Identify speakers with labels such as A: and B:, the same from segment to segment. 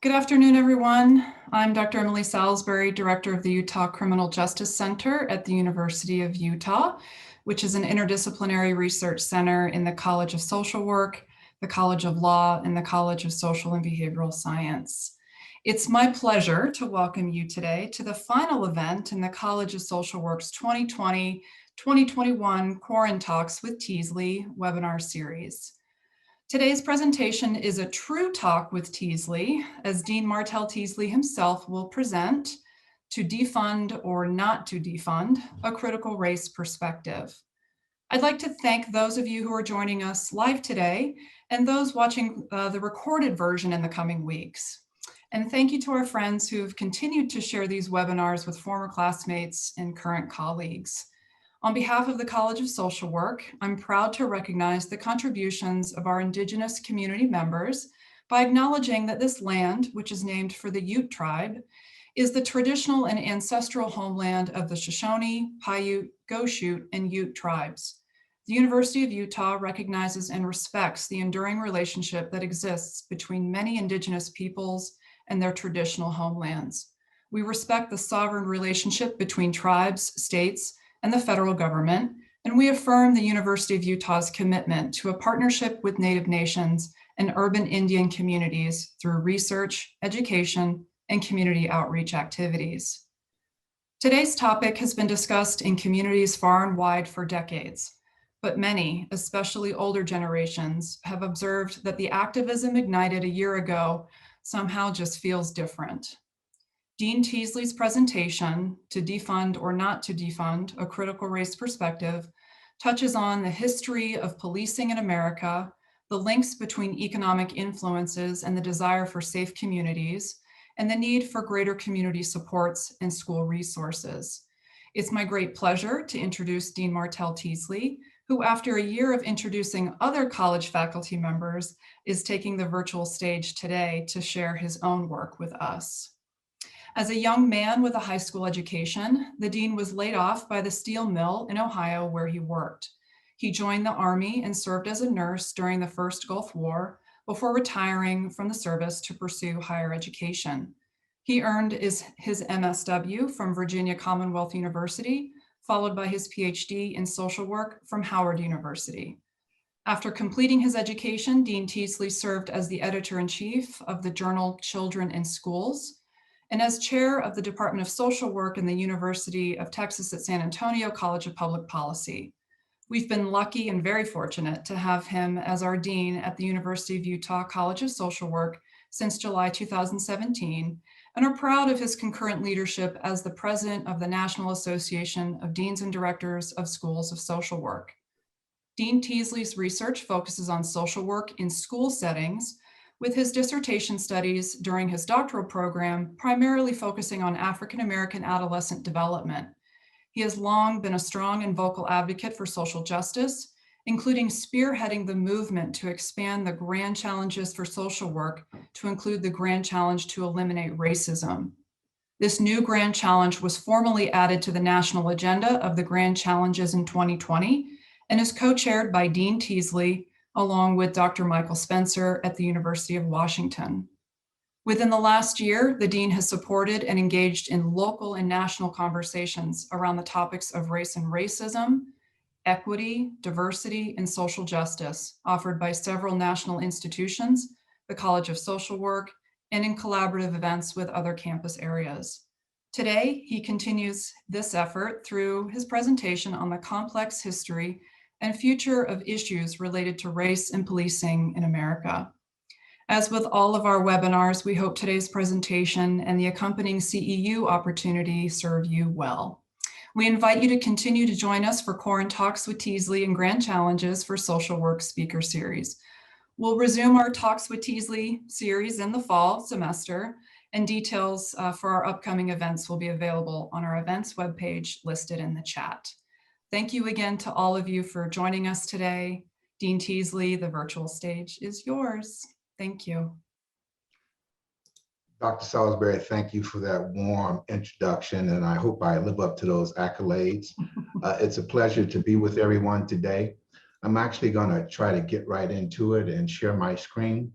A: Good afternoon, everyone. I'm Dr. Emily Salisbury, Director of the Utah Criminal Justice Center at the University of Utah, which is an interdisciplinary research center in the College of Social Work, the College of Law, and the College of Social and Behavioral Science. It's my pleasure to welcome you today to the final event in the College of Social Work's 2020-2021 QuaranTalks with Teasley webinar series. Today's presentation is a true talk with Teasley, as Dean Martell Teasley himself will present to defund or not to defund, a critical race perspective. I'd like to thank those of you who are joining us live today and those watching the recorded version in the coming weeks. And thank you to our friends who have continued to share these webinars with former classmates and current colleagues. On behalf of the College of Social Work, I'm proud to recognize the contributions of our Indigenous community members by acknowledging that this land, which is named for the Ute tribe, is the traditional and ancestral homeland of the Shoshone, Paiute, Goshute, and Ute tribes. The University of Utah recognizes and respects the enduring relationship that exists between many Indigenous peoples and their traditional homelands. We respect the sovereign relationship between tribes, states, and the federal government, and we affirm the University of Utah's commitment to a partnership with Native nations and urban Indian communities through research, education, and community outreach activities. Today's topic has been discussed in communities far and wide for decades, but many, especially older generations, have observed that the activism ignited a year ago somehow just feels different. Dean Teasley's presentation, To Defund or Not to Defund, a Critical Race Perspective, touches on the history of policing in America, the links between economic influences and the desire for safe communities, and the need for greater community supports and school resources. It's my great pleasure to introduce Dean Martell Teasley, who after a year of introducing other college faculty members, is taking the virtual stage today to share his own work with us. As a young man with a high school education, the dean was laid off by the steel mill in Ohio where he worked. He joined the Army and served as a nurse during the First Gulf War before retiring from the service to pursue higher education. He earned his MSW from Virginia Commonwealth University, followed by his PhD in social work from Howard University. After completing his education, Dean Teasley served as the editor-in-chief of the journal Children in Schools, and as chair of the Department of Social Work in the University of Texas at San Antonio College of Public Policy. We've been lucky and very fortunate to have him as our dean at the University of Utah College of Social Work since July 2017, and are proud of his concurrent leadership as the president of the National Association of Deans and Directors of Schools of Social Work. Dean Teasley's research focuses on social work in school settings, with his dissertation studies during his doctoral program primarily focusing on African-American adolescent development. He has long been a strong and vocal advocate for social justice, including spearheading the movement to expand the grand challenges for social work to include the grand challenge to eliminate racism. This new grand challenge was formally added to the national agenda of the grand challenges in 2020 and is co-chaired by Dean Teasley, along with Dr. Michael Spencer at the University of Washington. Within the last year, the dean has supported and engaged in local and national conversations around the topics of race and racism, equity, diversity, and social justice offered by several national institutions, the College of Social Work, and in collaborative events with other campus areas. Today, he continues this effort through his presentation on the complex history and future of issues related to race and policing in America. As with all of our webinars, we hope today's presentation and the accompanying CEU opportunity serve you well. We invite you to continue to join us for QuaranTalks with Teasley and Grand Challenges for Social Work Speaker Series. We'll resume our Talks with Teasley series in the fall semester, and details for our upcoming events will be available on our events webpage listed in the chat. Thank you again to all of you for joining us today. Dean Teasley, the virtual stage is yours. Thank you.
B: Dr. Salisbury, thank you for that warm introduction, and I hope I live up to those accolades. It's a pleasure to be with everyone today. I'm actually going to try to get right into it and share my screen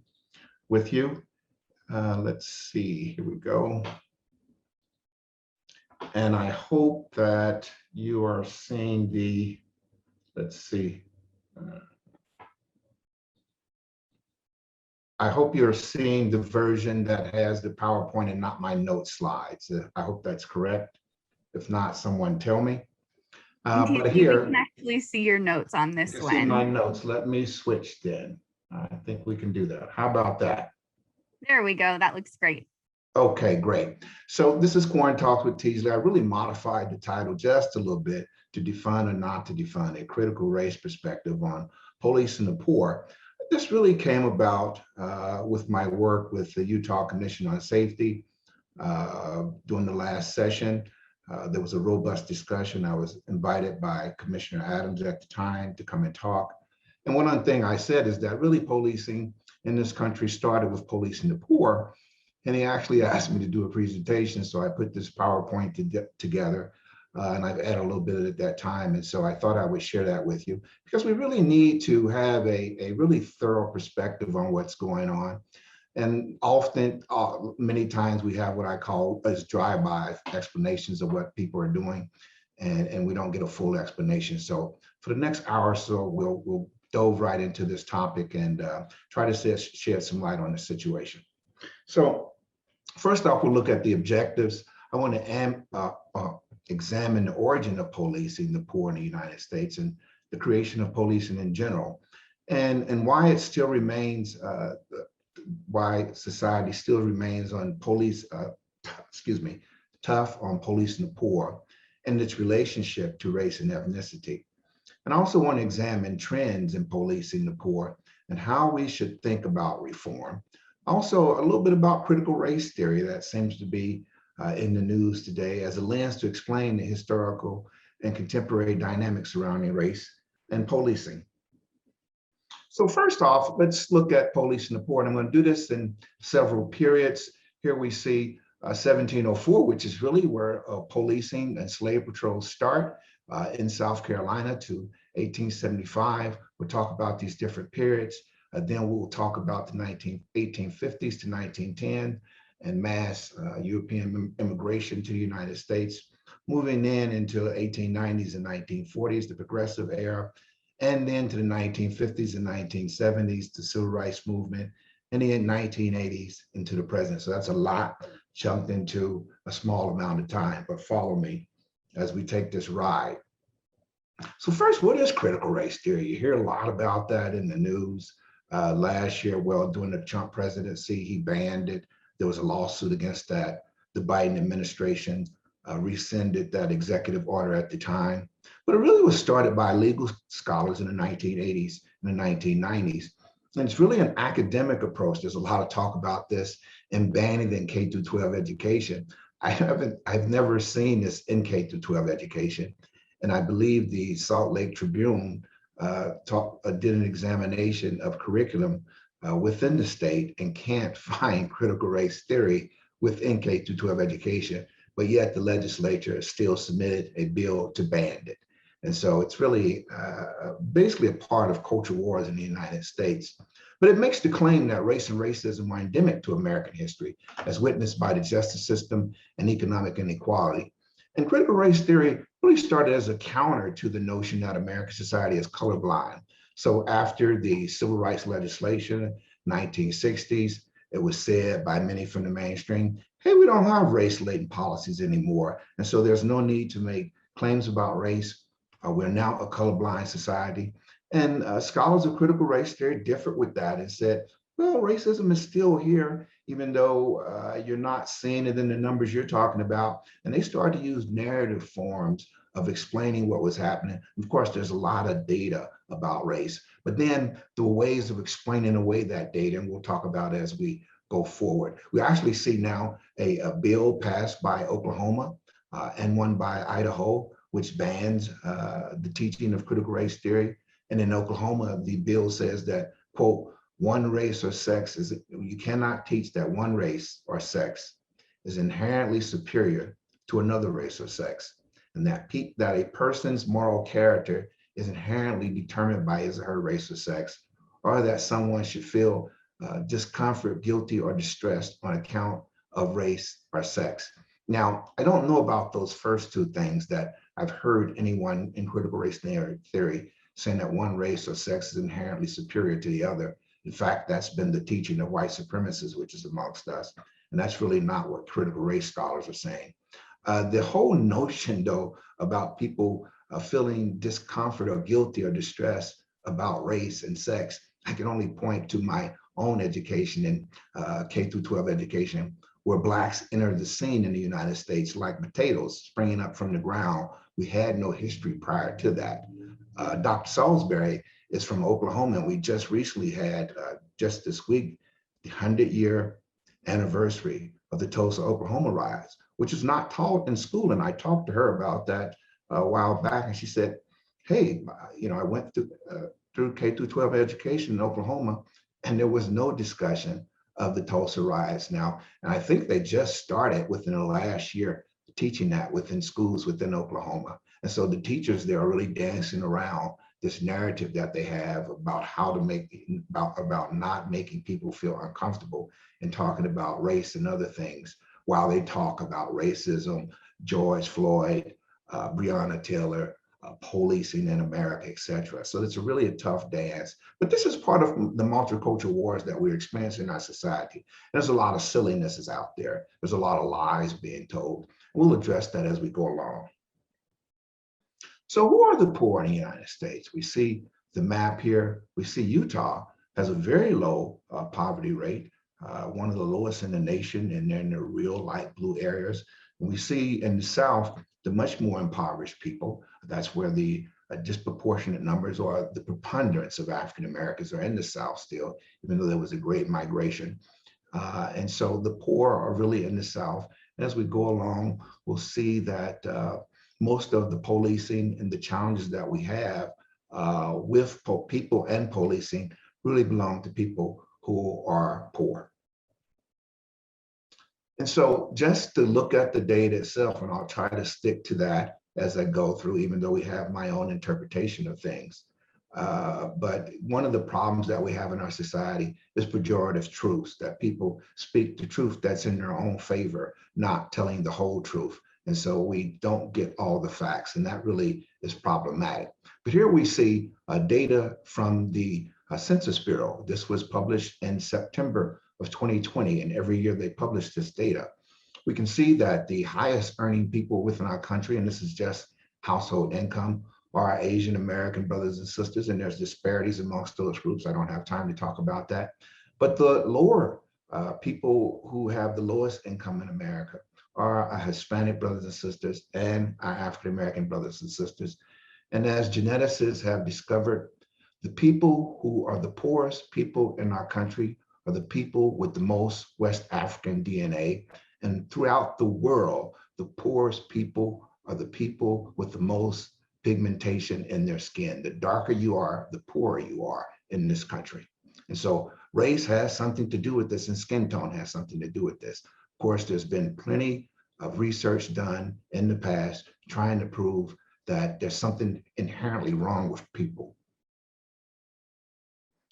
B: with you. Let's see, here we go. And I hope that you are seeing the, let's see. I hope you're seeing the version that has the PowerPoint and not my note slides. I hope that's correct. If not, someone tell me. But here,
C: we can actually see your notes on this one.
B: See my notes. Let me switch then. I think we can do that. How about that?
C: There we go. That looks great.
B: Okay, great. So this is QuaranTalks with Teasley. I really modified the title just a little bit to defund or not to defund, a critical race perspective on police and the poor. This really came about with my work with the Utah Commission on Safety during the last session. There was a robust discussion. I was invited by Commissioner Adams at the time to come and talk. And one thing I said is that really policing in this country started with policing the poor. And he actually asked me to do a presentation. So I put this PowerPoint together and I've added a little bit at that time. And so I thought I would share that with you because we really need to have a really thorough perspective on what's going on. And often, many times we have what I call as drive-by explanations of what people are doing, and we don't get a full explanation. So for the next hour or so, we'll dove right into this topic and try to shed some light on the situation. So first off, we'll look at the objectives. I want to examine the origin of policing the poor in the United States and the creation of policing in general, and why it still remains why society still remains on tough on policing the poor and its relationship to race and ethnicity. And I also want to examine trends in policing the poor and how we should think about reform. Also, a little bit about critical race theory that seems to be in the news today as a lens to explain the historical and contemporary dynamics surrounding race and policing. So first off, let's look at policing the poor. And I'm going to do this in several periods. Here we see 1704, which is really where policing and slave patrols start in South Carolina to 1875. We'll talk about these different periods. Then we'll talk about the 1850s to 1910 and mass European immigration to the United States, moving into 1890s and 1940s, the progressive era, and then to the 1950s and 1970s, the civil rights movement, and then 1980s into the present. So that's a lot chunked into a small amount of time, but follow me as we take this ride. So first, what is critical race theory? You hear a lot about that in the news. Last year, well, during the Trump presidency, he banned it. There was a lawsuit against that. The Biden administration rescinded that executive order at the time. But it really was started by legal scholars in the 1980s and the 1990s. And it's really an academic approach. There's a lot of talk about this in banning in K through 12 education. I've never seen this in K through 12 education. And I believe the Salt Lake Tribune did an examination of curriculum within the state and can't find critical race theory within K through 12 education, but yet the legislature still submitted a bill to ban it. And so it's really basically a part of culture wars in the United States. But it makes the claim that race and racism are endemic to American history, as witnessed by the justice system and economic inequality. And critical race theory really started as a counter to the notion that American society is colorblind. So after the civil rights legislation, 1960s, it was said by many from the mainstream, hey, we don't have race-laden policies anymore. And so there's no need to make claims about race. We're now a colorblind society. And scholars of critical race theory differed with that and said, well, racism is still here, even though you're not seeing it in the numbers you're talking about. And they started to use narrative forms of explaining what was happening. Of course, there's a lot of data about race, but then the ways of explaining away that data, and we'll talk about as we go forward. We actually see now a bill passed by Oklahoma and one by Idaho, which bans the teaching of critical race theory. And in Oklahoma, the bill says that, quote, one race or sex is, you cannot teach that one race or sex is inherently superior to another race or sex, and that a person's moral character is inherently determined by his or her race or sex, or that someone should feel discomfort, guilty, or distress on account of race or sex. Now, I don't know about those first two things that I've heard anyone in critical race theory saying that one race or sex is inherently superior to the other. In fact, that's been the teaching of white supremacists, which is amongst us. And that's really not what critical race scholars are saying. The whole notion, though, about people feeling discomfort or guilty or distress about race and sex, I can only point to my own education in K through 12 education, where Blacks entered the scene in the United States like potatoes springing up from the ground. We had no history prior to that. Dr. Salisbury is from Oklahoma, and we just recently had, just this week, the 100-year anniversary of the Tulsa, Oklahoma riots, which is not taught in school. And I talked to her about that a while back, and she said, hey, I went through K through 12 education in Oklahoma, and there was no discussion of the Tulsa riots now. And I think they just started within the last year teaching that within schools within Oklahoma. And so the teachers there are really dancing around this narrative that they have about how to about not making people feel uncomfortable and talking about race and other things while they talk about racism, George Floyd, Breonna Taylor, policing in America, et cetera. So it's really a tough dance. But this is part of the multicultural wars that we're experiencing in our society. There's a lot of sillinesses out there. There's a lot of lies being told. We'll address that as we go along. So who are the poor in the United States? We see the map here. We see Utah has a very low poverty rate, one of the lowest in the nation, and they're in the real light blue areas. And we see in the South, the much more impoverished people. That's where the disproportionate numbers or the preponderance of African Americans are in the South still, even though there was a great migration. And so the poor are really in the South. And as we go along, we'll see that most of the policing and the challenges that we have with people and policing really belong to people who are poor. And so just to look at the data itself, and I'll try to stick to that as I go through, even though we have my own interpretation of things. But one of the problems that we have in our society is pejorative truths, that people speak the truth that's in their own favor, not telling the whole truth. And so we don't get all the facts, and that really is problematic. But here we see data from the Census Bureau. This was published in September of 2020, and every year they publish this data. We can see that the highest earning people within our country, and this is just household income, are our Asian American brothers and sisters, and there's disparities amongst those groups. I don't have time to talk about that. But the lower people who have the lowest income in America are our Hispanic brothers and sisters and our African American brothers and sisters. And as geneticists have discovered, the people who are the poorest people in our country are the people with the most West African DNA. And throughout the world, the poorest people are the people with the most pigmentation in their skin. The darker you are, the poorer you are in this country. And so race has something to do with this, and skin tone has something to do with this. Of course, there's been plenty of research done in the past trying to prove that there's something inherently wrong with people.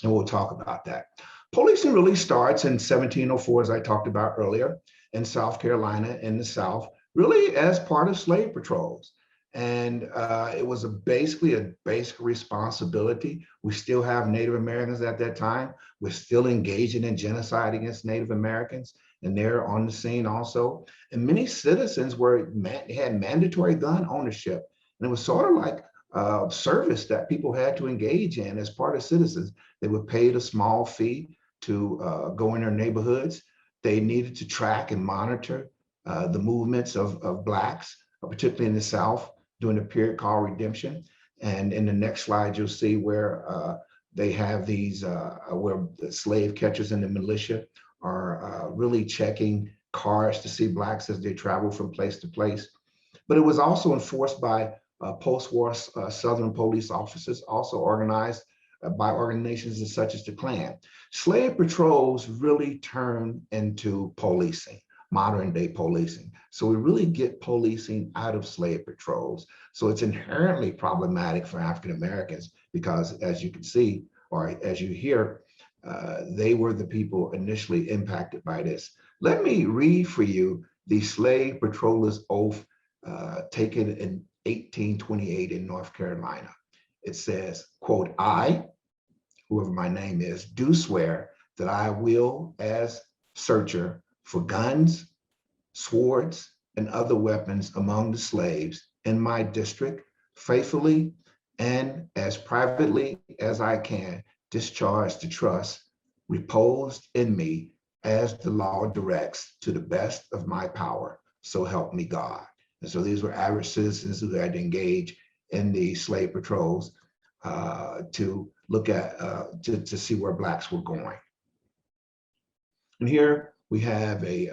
B: And we'll talk about that. Policing really starts in 1704, as I talked about earlier, in South Carolina in the South, really as part of slave patrols. And it was basically a basic responsibility. We still have Native Americans at that time. We're still engaging in genocide against Native Americans, and they're on the scene also. And many citizens had mandatory gun ownership. And it was sort of like service that people had to engage in as part of citizens. They were paid a small fee to go in their neighborhoods. They needed to track and monitor the movements of Blacks, particularly in the South, during a period called redemption. And in the next slide, you'll see where they have these, where the slave catchers and the militia are really checking cars to see Blacks as they travel from place to place. But it was also enforced by post-war Southern police officers, also organized by organizations such as the Klan. Slave patrols really turned into policing, modern day policing. So we really get policing out of slave patrols. So it's inherently problematic for African Americans because, as you can see, or as you hear, they were the people initially impacted by this. Let me read for you the slave patroller's oath taken in 1828 in North Carolina. It says, quote, "I, whoever my name is, do swear that I will, as searcher for guns, swords, and other weapons among the slaves in my district, faithfully and as privately as I can, discharge the trust reposed in me as the law directs to the best of my power. So help me God." And so these were average citizens who had to engage in the slave patrols to look at, to see where Blacks were going. And here we have a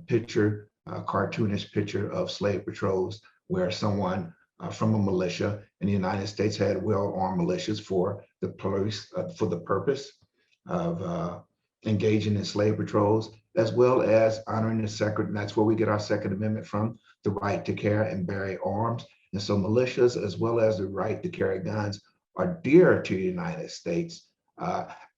B: picture, a cartoonish picture of slave patrols where someone from a militia in the United States had well-armed militias for the police, for the purpose of engaging in slave patrols, as well as honoring the second, and that's where we get our Second Amendment from, the right to carry and bear arms. And so militias, as well as the right to carry guns, are dear to the United States.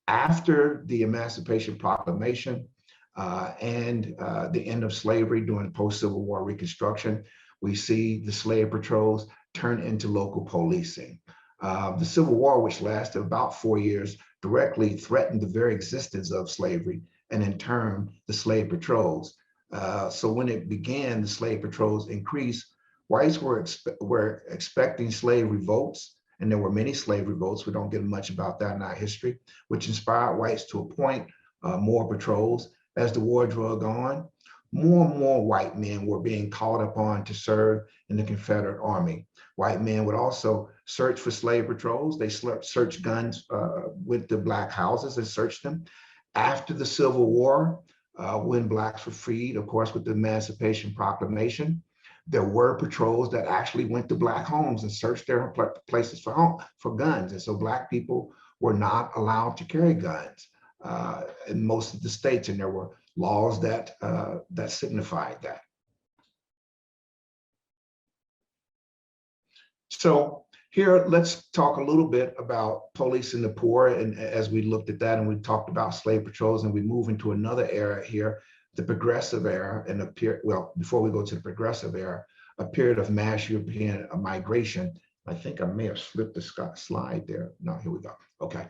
B: After the Emancipation Proclamation and the end of slavery during post-Civil War Reconstruction, we see the slave patrols turn into local policing. The Civil War, which lasted about 4 years, directly threatened the very existence of slavery, and in turn, the slave patrols. So when it began, the slave patrols increased. Whites were expecting slave revolts, and there were many slave revolts. We don't get much about that in our history, which inspired whites to appoint more patrols. As the war drug on, more and more white men were being called upon to serve in the Confederate Army. White men would also search for slave patrols. They searched guns with the Black houses and searched them. After the Civil War, when Blacks were freed, of course, with the Emancipation Proclamation, there were patrols that actually went to Black homes and searched their places for guns. And so Black people were not allowed to carry guns in most of the states, and there were laws that signified that. So here, let's talk a little bit about policing the poor. And as we looked at that and we talked about slave patrols, and we move into another era here, the progressive era, and well, before we go to the progressive era, a period of mass European migration. I think I may have slipped the slide there. No, here we go. Okay.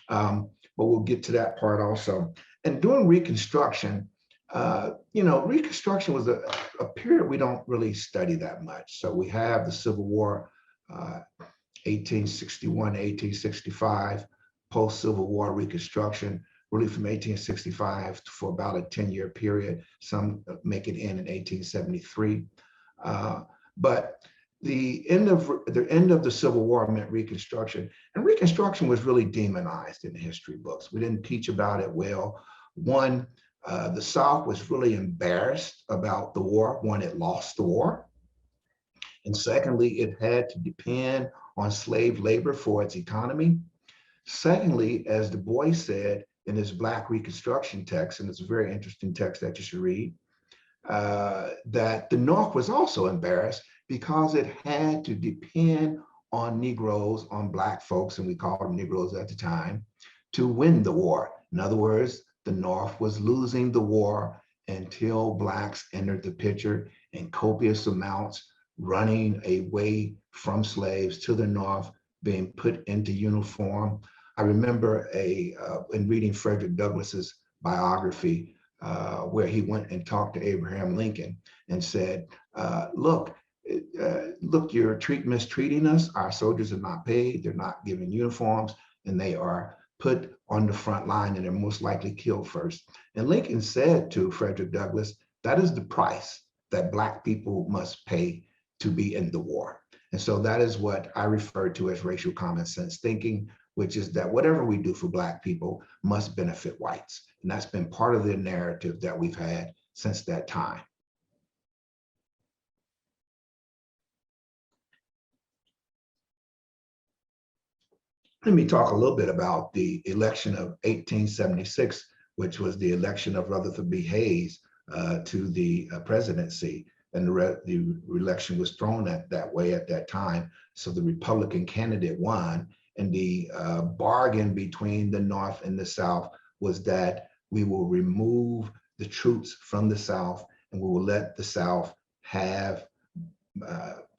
B: But we'll get to that part also. And during Reconstruction, Reconstruction was a period we don't really study that much. So we have the Civil War, 1861, 1865, post-Civil War Reconstruction, really from 1865 for about a 10-year period. Some make it in 1873. But the end of the Civil War meant Reconstruction, and Reconstruction was really demonized in the history books. We didn't teach about it well. One, the South was really embarrassed about the war. One, it lost the war. And secondly, it had to depend on slave labor for its economy. Secondly, as Du Bois said in his Black Reconstruction text, and it's a very interesting text that you should read, that the North was also embarrassed because it had to depend on Negroes, on Black folks, and we called them Negroes at the time, to win the war. In other words, the North was losing the war until Blacks entered the picture in copious amounts, running away from slaves to the North, being put into uniform. I remember in reading Frederick Douglass's biography, where he went and talked to Abraham Lincoln and said, look, you're mistreating us. Our soldiers are not paid. They're not given uniforms, and they are put on the front line, and they're most likely killed first. And Lincoln said to Frederick Douglass, that is the price that Black people must pay to be in the war. And so that is what I refer to as racial common sense thinking, which is that whatever we do for Black people must benefit whites. And that's been part of the narrative that we've had since that time. Let me talk a little bit about the election of 1876, which was the election of Rutherford B. Hayes to the presidency. And the election was thrown that way at that time. So the Republican candidate won. And the bargain between the North and the South was that we will remove the troops from the South and we will let the South have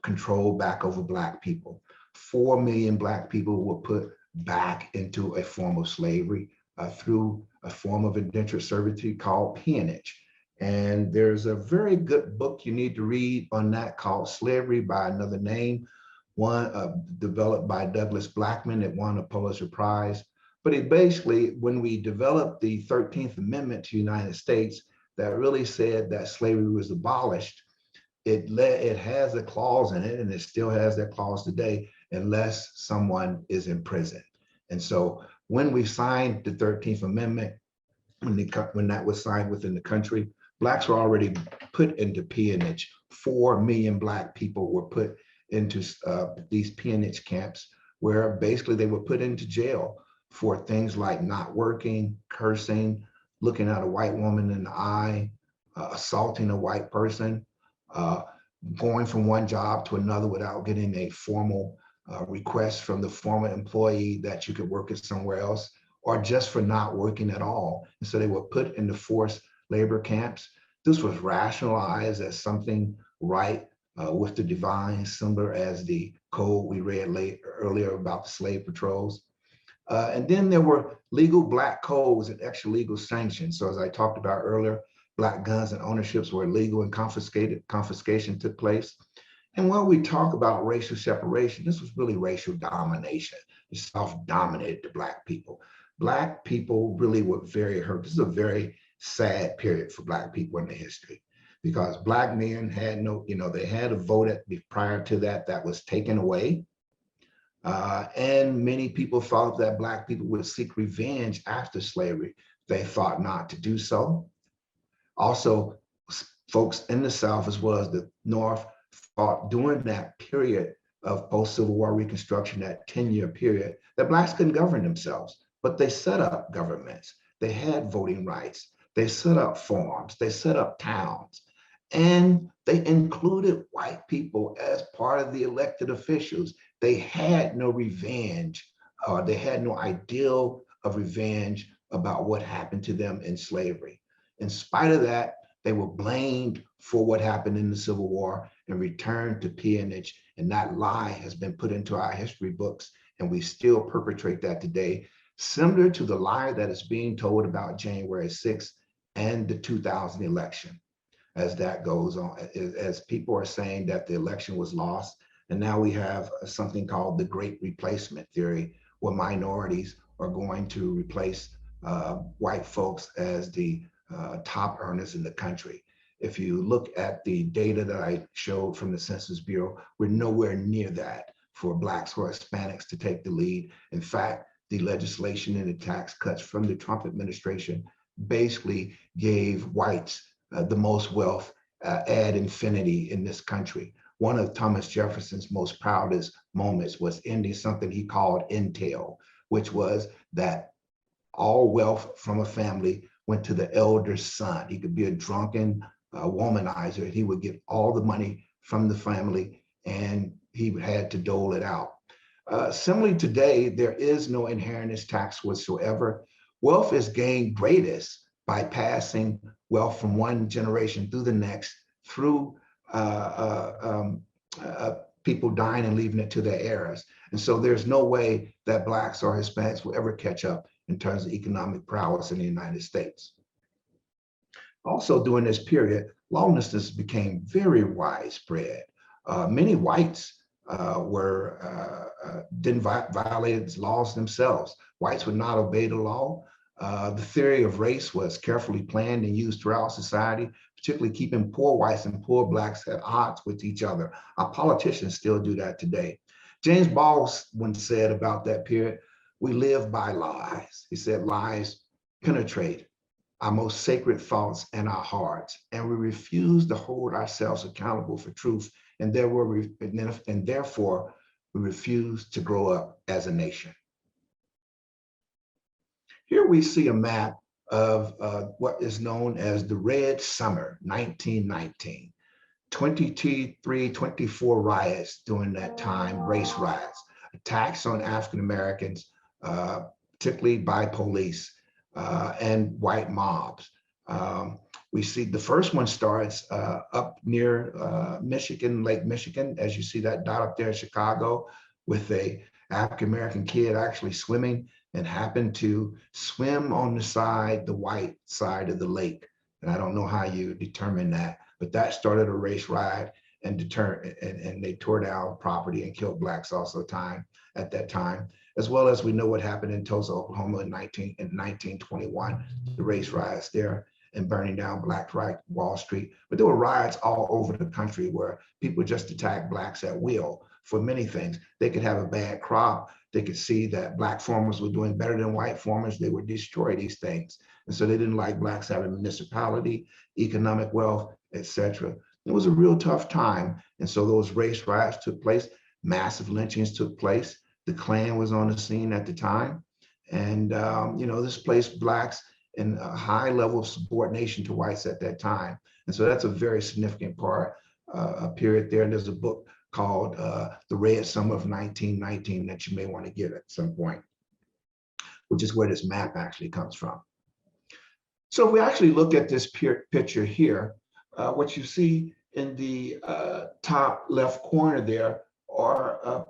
B: control back over Black people. 4 million Black people were put back into a form of slavery through a form of indentured servitude called peonage. And there's a very good book you need to read on that called Slavery by Another Name, one developed by Douglas Blackman that won a Pulitzer Prize. But it basically, when we developed the 13th Amendment to the United States that really said that slavery was abolished, it has a clause in it, and it still has that clause today, unless someone is in prison. And so when we signed the 13th Amendment, when that was signed within the country, Blacks were already put into peonage. 4 million Black people were put into these peonage camps, where basically they were put into jail for things like not working, cursing, looking at a white woman in the eye, assaulting a white person, going from one job to another without getting a formal request from the former employee that you could work at somewhere else, or just for not working at all. And so they were put into forced labor camps. This was rationalized as something right with the divine, similar as the code we read earlier about the slave patrols. And then there were legal Black codes and extra legal sanctions. So as I talked about earlier, Black guns and ownerships were illegal and confiscation took place. And when we talk about racial separation, this was really racial domination. The South dominated the Black people. Black people really were very hurt. This is a very sad period for Black people in the history, because Black men had no, they had a vote prior to that was taken away. And many people thought that Black people would seek revenge after slavery. They thought not to do so. Also, folks in the South as well as the North thought during that period of post-Civil War Reconstruction, that 10-year period, that Blacks couldn't govern themselves, but they set up governments. They had voting rights. They set up farms. They set up towns. And they included white people as part of the elected officials. They had no revenge, or they had no ideal of revenge about what happened to them in slavery. In spite of that, they were blamed for what happened in the Civil War and returned to peonage. And that lie has been put into our history books, and we still perpetrate that today, similar to the lie that is being told about January 6th and the 2000 election. As that goes on, as people are saying that the election was lost, and now we have something called the Great Replacement Theory, where minorities are going to replace white folks as the top earners in the country. If you look at the data that I showed from the Census Bureau, we're nowhere near that for Blacks or Hispanics to take the lead. In fact, the legislation and the tax cuts from the Trump administration basically gave whites the most wealth ad infinity in this country. One of Thomas Jefferson's most proudest moments was ending something he called entail, which was that all wealth from a family went to the elder son. He could be a drunken womanizer. He would get all the money from the family and he had to dole it out. Similarly today, there is no inheritance tax whatsoever. Wealth is gained greatest by passing wealth from one generation through the next, through people dying and leaving it to their heirs. And so there's no way that Blacks or Hispanics will ever catch up in terms of economic prowess in the United States. Also during this period, lawlessness became very widespread. Many whites didn't violate laws themselves. Whites would not obey the law. The theory of race was carefully planned and used throughout society, particularly keeping poor whites and poor Blacks at odds with each other. Our politicians still do that today. James Baldwin said about that period, "We live by lies." He said, "Lies penetrate our most sacred thoughts and our hearts, and we refuse to hold ourselves accountable for truth, and therefore we refuse to grow up as a nation." Here we see a map of what is known as the Red Summer, 1919. 23, 24 riots during that time, race riots. attacks on African Americans, particularly by police and white mobs. We see the first one starts up near Michigan, Lake Michigan, as you see that dot up there in Chicago, with a African American kid actually swimming and happened to swim on the white side of the lake. And I don't know how you determine that, but that started a race riot and they tore down property and killed blacks also at that time, as well as we know what happened in Tulsa, Oklahoma in 1921, the race riots there and burning down Black Wall Street. But there were riots all over the country where people just attacked blacks at will for many things. They could have a bad crop. They could see that black farmers were doing better than white farmers. They would destroy these things. And so they didn't like blacks having municipality, economic wealth, etc. It was a real tough time. And so those race riots took place, massive lynchings took place. The Klan was on the scene at the time. And, this placed blacks in a high level of subordination to whites at that time. And so that's a very significant a period there. And there's a book called The Red Summer of 1919 that you may want to get at some point, which is where this map actually comes from. So if we actually look at this picture here, what you see in the top left corner there are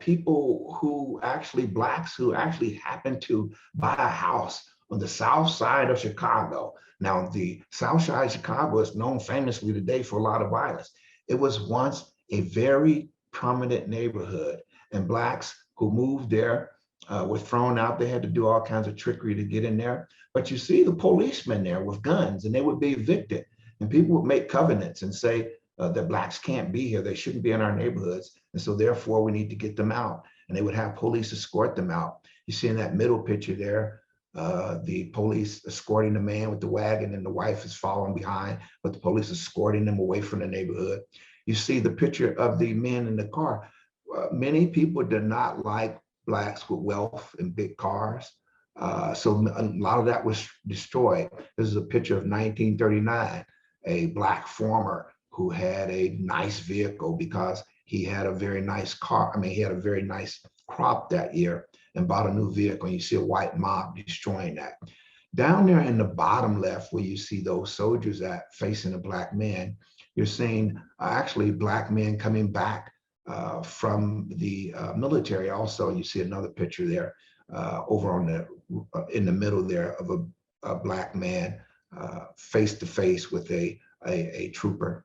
B: blacks who actually happen to buy a house on the south side of Chicago. Now, the south side of Chicago is known famously today for a lot of violence. It was once a very prominent neighborhood, and blacks who moved there were thrown out. They had to do all kinds of trickery to get in there. But you see the policemen there with guns, and they would be evicted. And people would make covenants and say that blacks can't be here. They shouldn't be in our neighborhoods. And so therefore we need to get them out. And they would have police escort them out. You see in that middle picture there, the police escorting the man with the wagon, and the wife is following behind, but the police escorting them away from the neighborhood. You see the picture of the men in the car. Many people did not like blacks with wealth and big cars. So a lot of that was destroyed. This is a picture of 1939, a black farmer who had a nice vehicle because he had a very nice car. I mean, he had a very nice crop that year and bought a new vehicle. And you see a white mob destroying that. Down there in the bottom left, where you see those soldiers facing the black men, you're seeing actually black men coming back from the military. Also, you see another picture there over on in the middle there of a black man face to face with a trooper.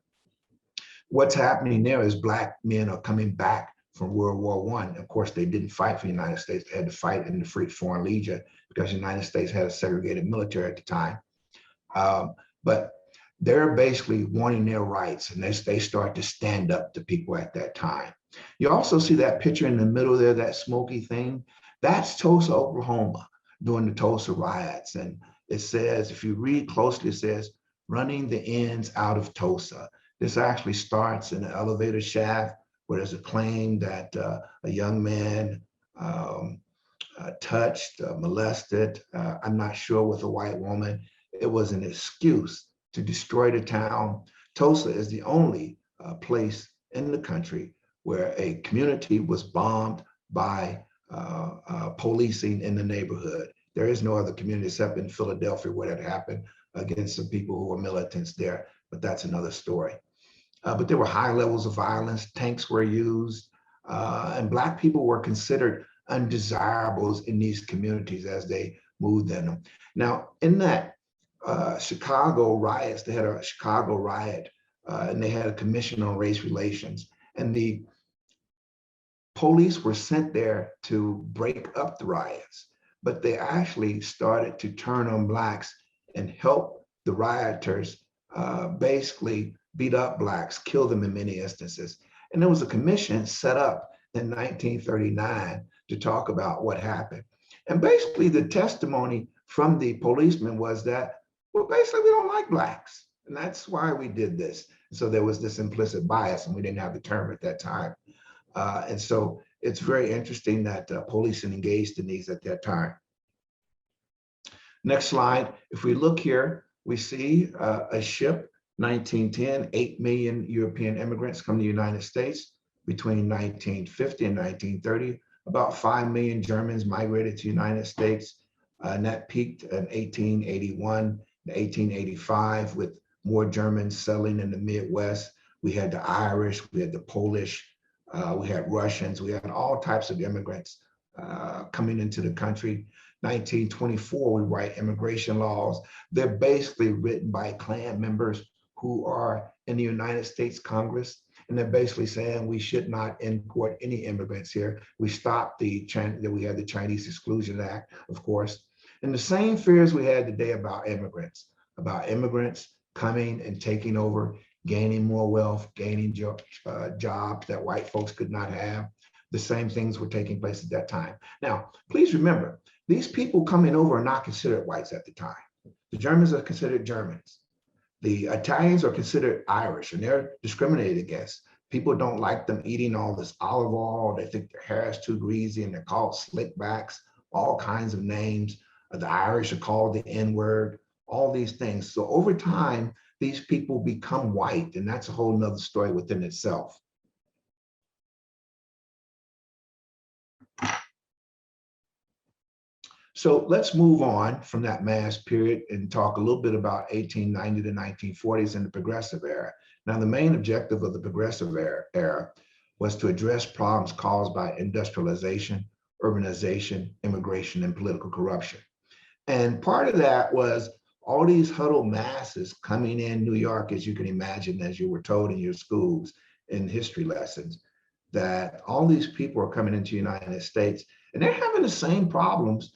B: What's happening there is black men are coming back from World War I. Of course, they didn't fight for the United States. They had to fight in the Free Foreign Legion because the United States had a segregated military at the time. But they're basically wanting their rights, and they start to stand up to people at that time. You also see that picture in the middle there, that smoky thing. That's Tulsa, Oklahoma, during the Tulsa riots. And it says, if you read closely, it says, running the ends out of Tulsa. This actually starts in an elevator shaft where there's a claim that a young man touched, molested, I'm not sure, with a white woman. It was an excuse to destroy the town. Tulsa is the only place in the country where a community was bombed by policing in the neighborhood. There is no other community except in Philadelphia where that happened against some people who were militants there, but that's another story. But there were high levels of violence, tanks were used, and Black people were considered undesirables in these communities as they moved in them. Now, in that Chicago riots, they had a Chicago riot, and they had a commission on race relations, and the police were sent there to break up the riots, but they actually started to turn on Blacks and help the rioters basically beat up Blacks, kill them in many instances. And there was a commission set up in 1939 to talk about what happened. And basically the testimony from the policemen was that, well, basically we don't like Blacks. And that's why we did this. So there was this implicit bias, and we didn't have the term at that time. And so it's very interesting that policing engaged in these at that time. Next slide. If we look here, we see a ship, 1910, 8 million European immigrants come to the United States between 1950 and 1930. about 5 million Germans migrated to the United States, and that peaked in 1881 to 1885 with more Germans settling in the Midwest. We had the Irish, we had the Polish, we had Russians, we had all types of immigrants coming into the country. 1924, we write immigration laws. They're basically written by Klan members who are in the United States Congress. And they're basically saying we should not import any immigrants here. We stopped we had the Chinese Exclusion Act, of course. And the same fears we had today about immigrants coming and taking over, gaining more wealth, gaining jobs that white folks could not have. The same things were taking place at that time. Now, please remember, these people coming over are not considered whites at the time. The Germans are considered Germans. The Italians are considered Irish, and they're discriminated against. People don't like them eating all this olive oil. They think their hair is too greasy, and they're called slickbacks, all kinds of names. The Irish are called the N-word, all these things. So over time, these people become white, and that's a whole nother story within itself. So let's move on from that mass period and talk a little bit about 1890 to 1940s and the progressive era. Now, the main objective of the progressive era was to address problems caused by industrialization, urbanization, immigration, and political corruption. And part of that was all these huddled masses coming in New York, as you can imagine, as you were told in your schools in history lessons, that all these people are coming into the United States, and they're having the same problems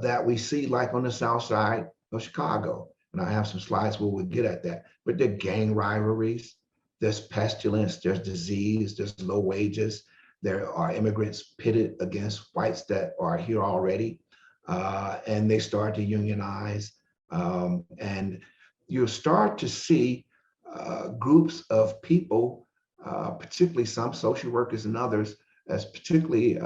B: that we see like on the South Side of Chicago. And I have some slides where we'll get at that. But there are gang rivalries, there's pestilence, there's disease, there's low wages. There are immigrants pitted against whites that are here already. And they start to unionize. And you'll start to see groups of people, particularly some social workers and others, as particularly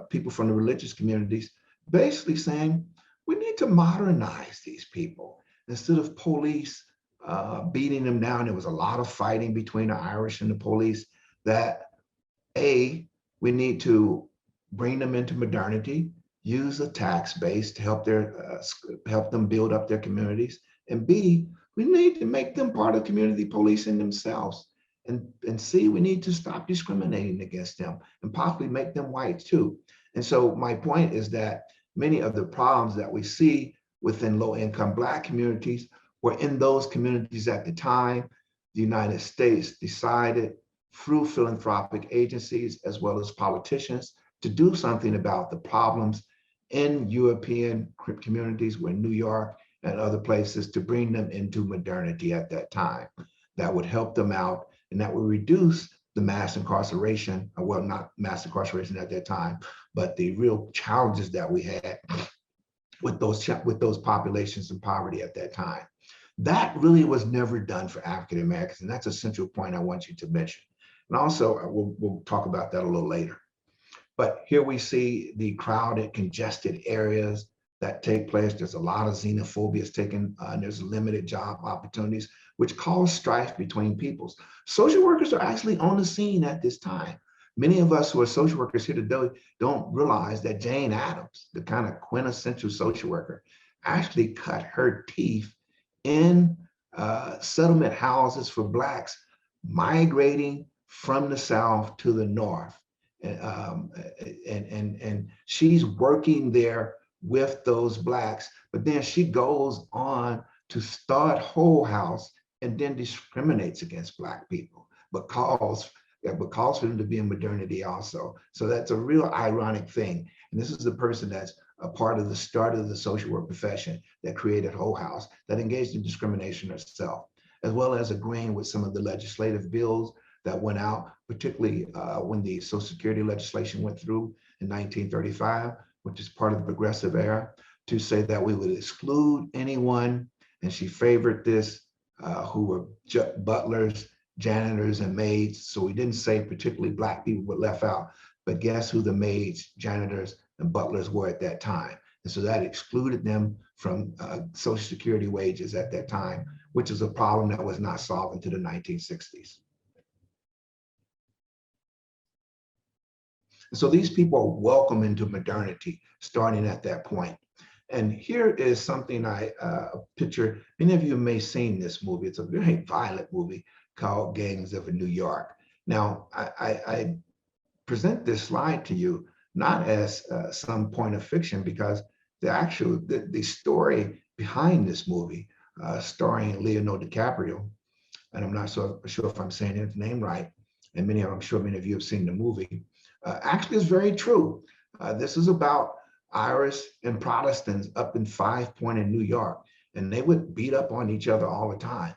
B: people from the religious communities, basically saying, we need to modernize these people. Instead of police beating them down, there was a lot of fighting between the Irish and the police, that A, we need to bring them into modernity, use a tax base to help them build up their communities, and B, we need to make them part of community policing themselves. And C, we need to stop discriminating against them and possibly make them white too. And so my point is that many of the problems that we see within low-income Black communities were in those communities at the time. The United States decided through philanthropic agencies as well as politicians to do something about the problems in European communities, where New York and other places, to bring them into modernity at that time. That would help them out, and that would reduce the mass incarceration, well, not mass incarceration at that time, but the real challenges that we had with those populations in poverty at that time. That really was never done for African Americans, and that's a central point I want you to mention. And also, we'll talk about that a little later. But here we see the crowded, congested areas that take place. There's a lot of xenophobia taken, and there's limited job opportunities, which cause strife between peoples. Social workers are actually on the scene at this time. Many of us who are social workers here today don't realize that Jane Addams, the kind of quintessential social worker, actually cut her teeth in settlement houses for Blacks migrating from the South to the North. And she's working there with those Blacks, but then she goes on to start Whole House and then discriminates against Black people, but calls for them to be in modernity also. So that's a real ironic thing. And this is the person that's a part of the start of the social work profession that created Whole House, that engaged in discrimination herself, as well as agreeing with some of the legislative bills that went out, particularly when the Social Security legislation went through in 1935, which is part of the progressive era, to say that we would exclude anyone, and she favored this, who were butlers, janitors, and maids. So we didn't say particularly Black people were left out, but guess who the maids, janitors, and butlers were at that time? And so that excluded them from Social Security wages at that time, which is a problem that was not solved until the 1960s. So these people are welcome into modernity starting at that point. And here is something a picture, many of you may have seen this movie. It's a very violent movie called Gangs of New York. Now, I present this slide to you not as some point of fiction, because the story behind this movie, starring Leonardo DiCaprio, and I'm not so sure if I'm saying his name right, and I'm sure many of you have seen the movie, actually is very true. This is about Irish and Protestants up in 5 Point in New York, and they would beat up on each other all the time.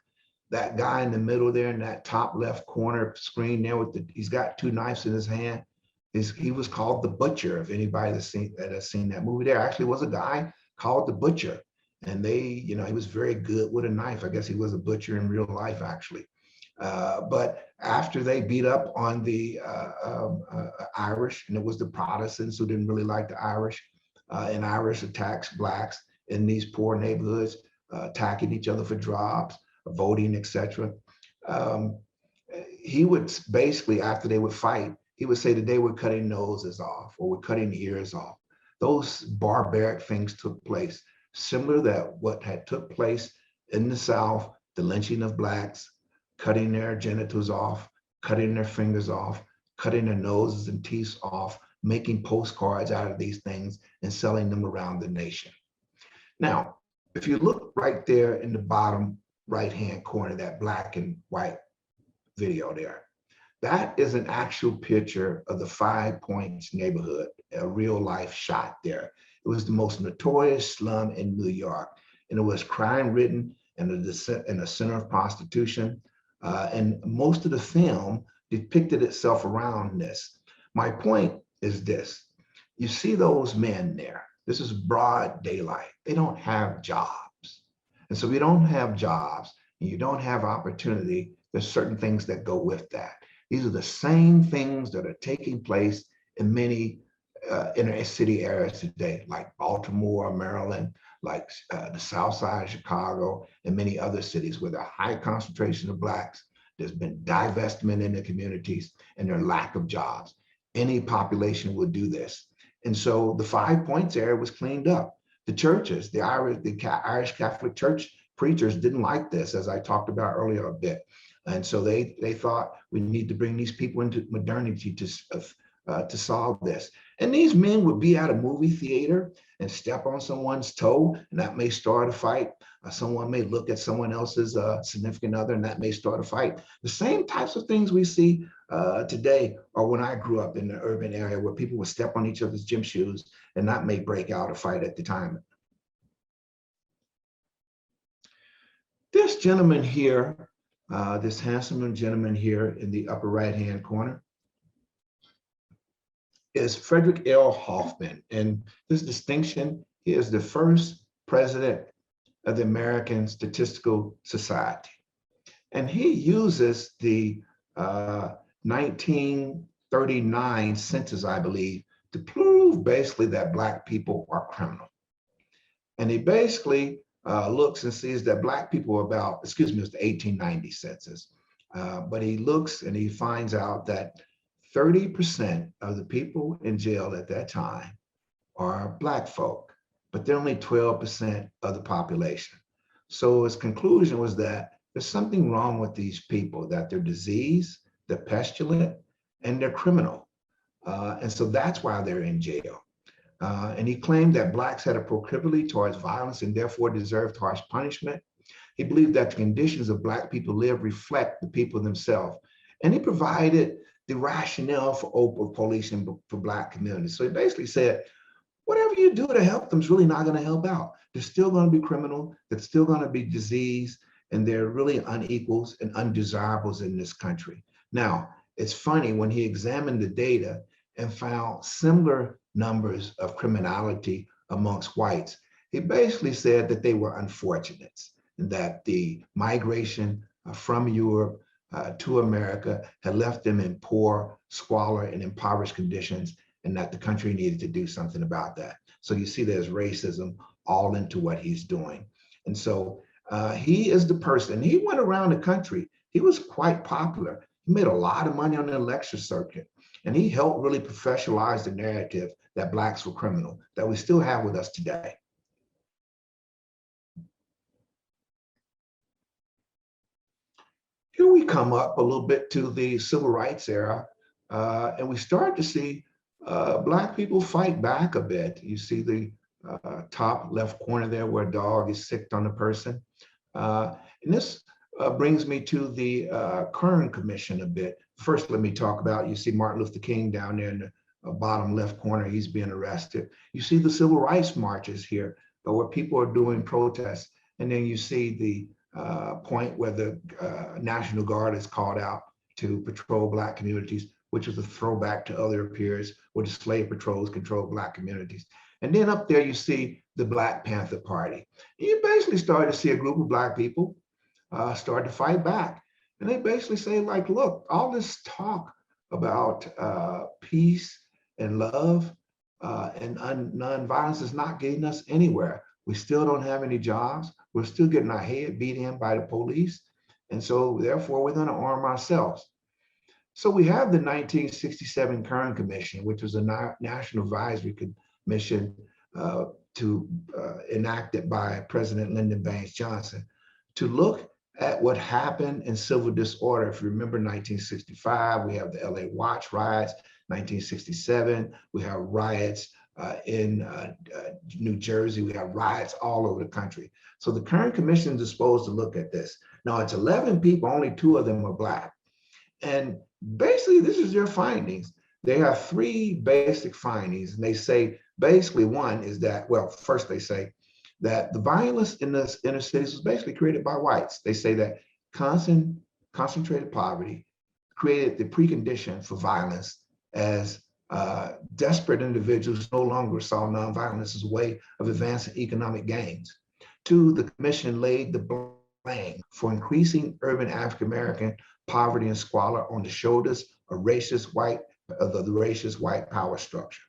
B: That guy in the middle there in that top left corner screen there he's got 2 knives in his hand. He was called the Butcher. If anybody that has seen that movie, there actually was a guy called the Butcher, and he was very good with a knife. I guess he was a butcher in real life, actually. But after they beat up on the Irish, and it was the Protestants who didn't really like the Irish, and Irish attacks blacks in these poor neighborhoods, attacking each other for jobs, voting, etc. He would basically, after they would fight, he would say that they were cutting noses off or were cutting ears off. Those barbaric things took place, similar to what had took place in the South, the lynching of blacks, cutting their genitals off, cutting their fingers off, cutting their noses and teeth off, making postcards out of these things and selling them around the nation. Now, if you look right there in the bottom right-hand corner, that black and white video there, that is an actual picture of the 5 Points neighborhood, a real life shot there. It was the most notorious slum in New York, and it was crime-ridden and a center of prostitution. And most of the film depicted itself around this. My point is this: you see those men there. This is broad daylight. They don't have jobs. And so if you don't have jobs and you don't have opportunity, there's certain things that go with that. These are the same things that are taking place in many inner city areas today, like Baltimore, Maryland, like the South Side of Chicago, and many other cities where there are high concentration of blacks. There's been divestment in the communities and their lack of jobs. Any population would do this. And so the 5 Points area was cleaned up. The churches, the Irish Catholic Church preachers didn't like this, as I talked about earlier a bit. And so they thought we need to bring these people into modernity to solve this. And these men would be at a movie theater and step on someone's toe, and that may start a fight. Someone may look at someone else's significant other, and that may start a fight. The same types of things we see today are when I grew up in the urban area, where people would step on each other's gym shoes, and that may break out a fight at the time. This gentleman here, this handsome gentleman here in the upper right-hand corner, is Frederick L Hoffman. And this distinction, he is the first president of the American Statistical Society. And he uses the 1939 census, I believe, to prove basically that Black people are criminal. And he basically looks and sees that Black people are about, it's the 1890 census, but he looks and he finds out that 30% of the people in jail at that time are Black folk, but they're only 12% of the population. So his conclusion was that there's something wrong with these people, that they're diseased, they're pestilent, and they're criminal. And so that's why they're in jail. And he claimed that Blacks had a proclivity towards violence and therefore deserved harsh punishment. He believed that the conditions of Black people live reflect the people themselves. And he provided the rationale for open policing for Black communities. So he basically said, whatever you do to help them is really not going to help out. They're still going to be criminal, they're still going to be diseased, and they're really unequals and undesirables in this country. Now, it's funny, when he examined the data and found similar numbers of criminality amongst whites, he basically said that they were unfortunates, and that the migration from Europe to America had left them in poor, squalor, and impoverished conditions, and that the country needed to do something about that. So you see there's racism all into what he's doing. And so he is the person, he went around the country, he was quite popular. He made a lot of money on the lecture circuit, and he helped really professionalize the narrative that Blacks were criminal that we still have with us today. Here we come up a little bit to the civil rights era, and we start to see Black people fight back a bit. You see the top left corner there where a dog is sicked on a person. And this brings me to the Kern Commission a bit. First, let me talk about, you see Martin Luther King down there in the bottom left corner, he's being arrested. You see the civil rights marches here, where people are doing protests. And then you see the point where the National Guard is called out to patrol Black communities, which is a throwback to other periods where the slave patrols controlled Black communities. And then up there, you see the Black Panther Party. You basically start to see a group of Black people start to fight back. And they basically say, like, look, all this talk about peace and love and nonviolence is not getting us anywhere. We still don't have any jobs. We're still getting our head beat in by the police. And so therefore, we're gonna arm ourselves. So we have the 1967 Kern Commission, which was a National Advisory Commission enacted by President Lyndon Baines Johnson to look at what happened in civil disorder. If you remember 1965, we have the LA Watch riots, 1967, we have riots in New Jersey, we have riots all over the country. So the Kern Commission is supposed to look at this. Now it's 11 people, only 2 of them are Black. And basically this is their findings. They have 3 basic findings, and they say, basically one is that, well, first they say that the violence in the inner cities was basically created by whites. They say that concentrated poverty created the precondition for violence, as desperate individuals no longer saw nonviolence as a way of advancing economic gains. 2, the commission laid the blame for increasing urban African-American poverty and squalor on the shoulders of the racist white power structure.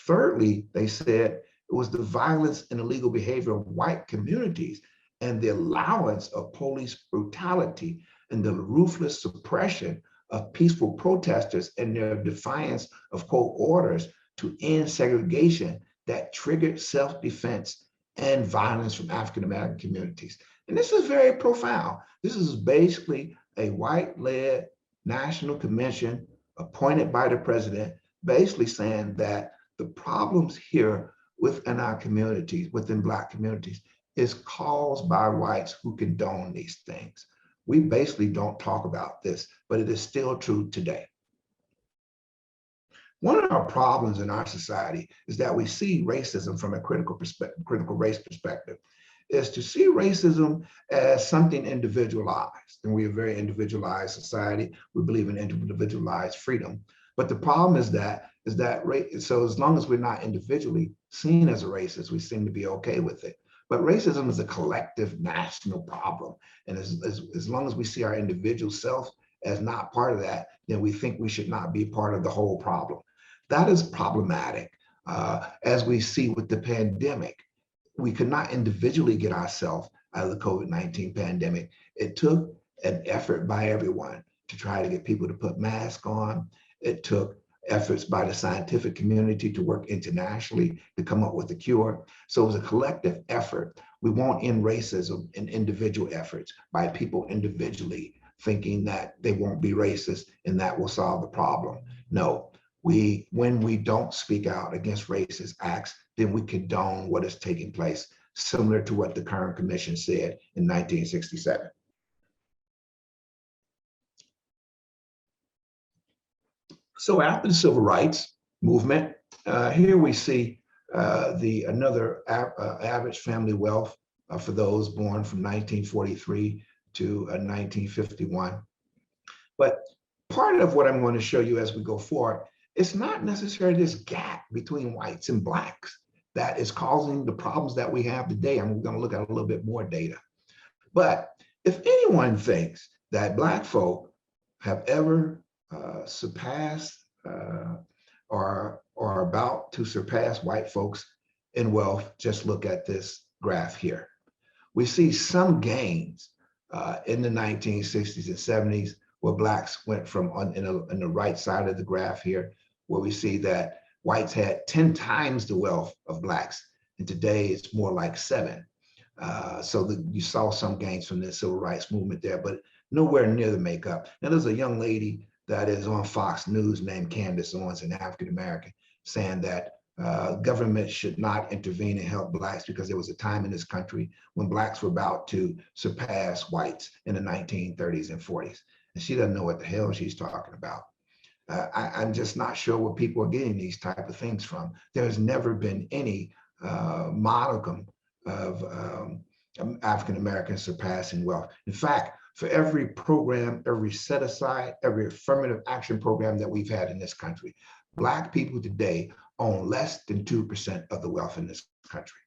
B: Thirdly, they said it was the violence and illegal behavior of white communities and the allowance of police brutality and the ruthless suppression of peaceful protesters and their defiance of court orders to end segregation that triggered self-defense and violence from African-American communities. And this is very profound. This is basically a white-led national commission appointed by the president, basically saying that the problems here within our communities, within Black communities, is caused by whites who condone these things. We basically don't talk about this, but it is still true today. One of our problems in our society is that we see racism from a critical race perspective, is to see racism as something individualized. And we're a very individualized society. We believe in individualized freedom. But the problem is that so as long as we're not individually seen as a racist, we seem to be okay with it. But racism is a collective national problem. And as long as we see our individual self as not part of that, then we think we should not be part of the whole problem. That is problematic. As we see with the pandemic, we could not individually get ourselves out of the COVID-19 pandemic. It took an effort by everyone to try to get people to put masks on. It took efforts by the scientific community to work internationally to come up with a cure. So it was a collective effort. We won't end racism in individual efforts by people individually thinking that they won't be racist and that will solve the problem. No, when we don't speak out against racist acts, then we condone what is taking place, similar to what the Kern Commission said in 1967. So after the civil rights movement, here we see another average family wealth for those born from 1943 to 1951. But part of what I'm going to show you as we go forward, it's not necessarily this gap between whites and Blacks that is causing the problems that we have today. I'm going to look at a little bit more data. But if anyone thinks that Black folk have ever surpassed or are about to surpass white folks in wealth, just look at this graph here. We see some gains in the 1960s and 70s where blacks went from in the right side of the graph here, where we see that whites had 10 times the wealth of blacks, and today it's more like 7. So you saw some gains from the civil rights movement there, but nowhere near the makeup. Now there's a young lady that is on Fox News named Candace Owens, an African American, saying that government should not intervene and help blacks because there was a time in this country when blacks were about to surpass whites in the 1930s and 40s. And she doesn't know what the hell she's talking about. I'm just not sure where people are getting these type of things from. There's never been any modicum of African Americans surpassing wealth. In fact, for every program, every set aside, every affirmative action program that we've had in this country, Black people today own less than 2% of the wealth in this country.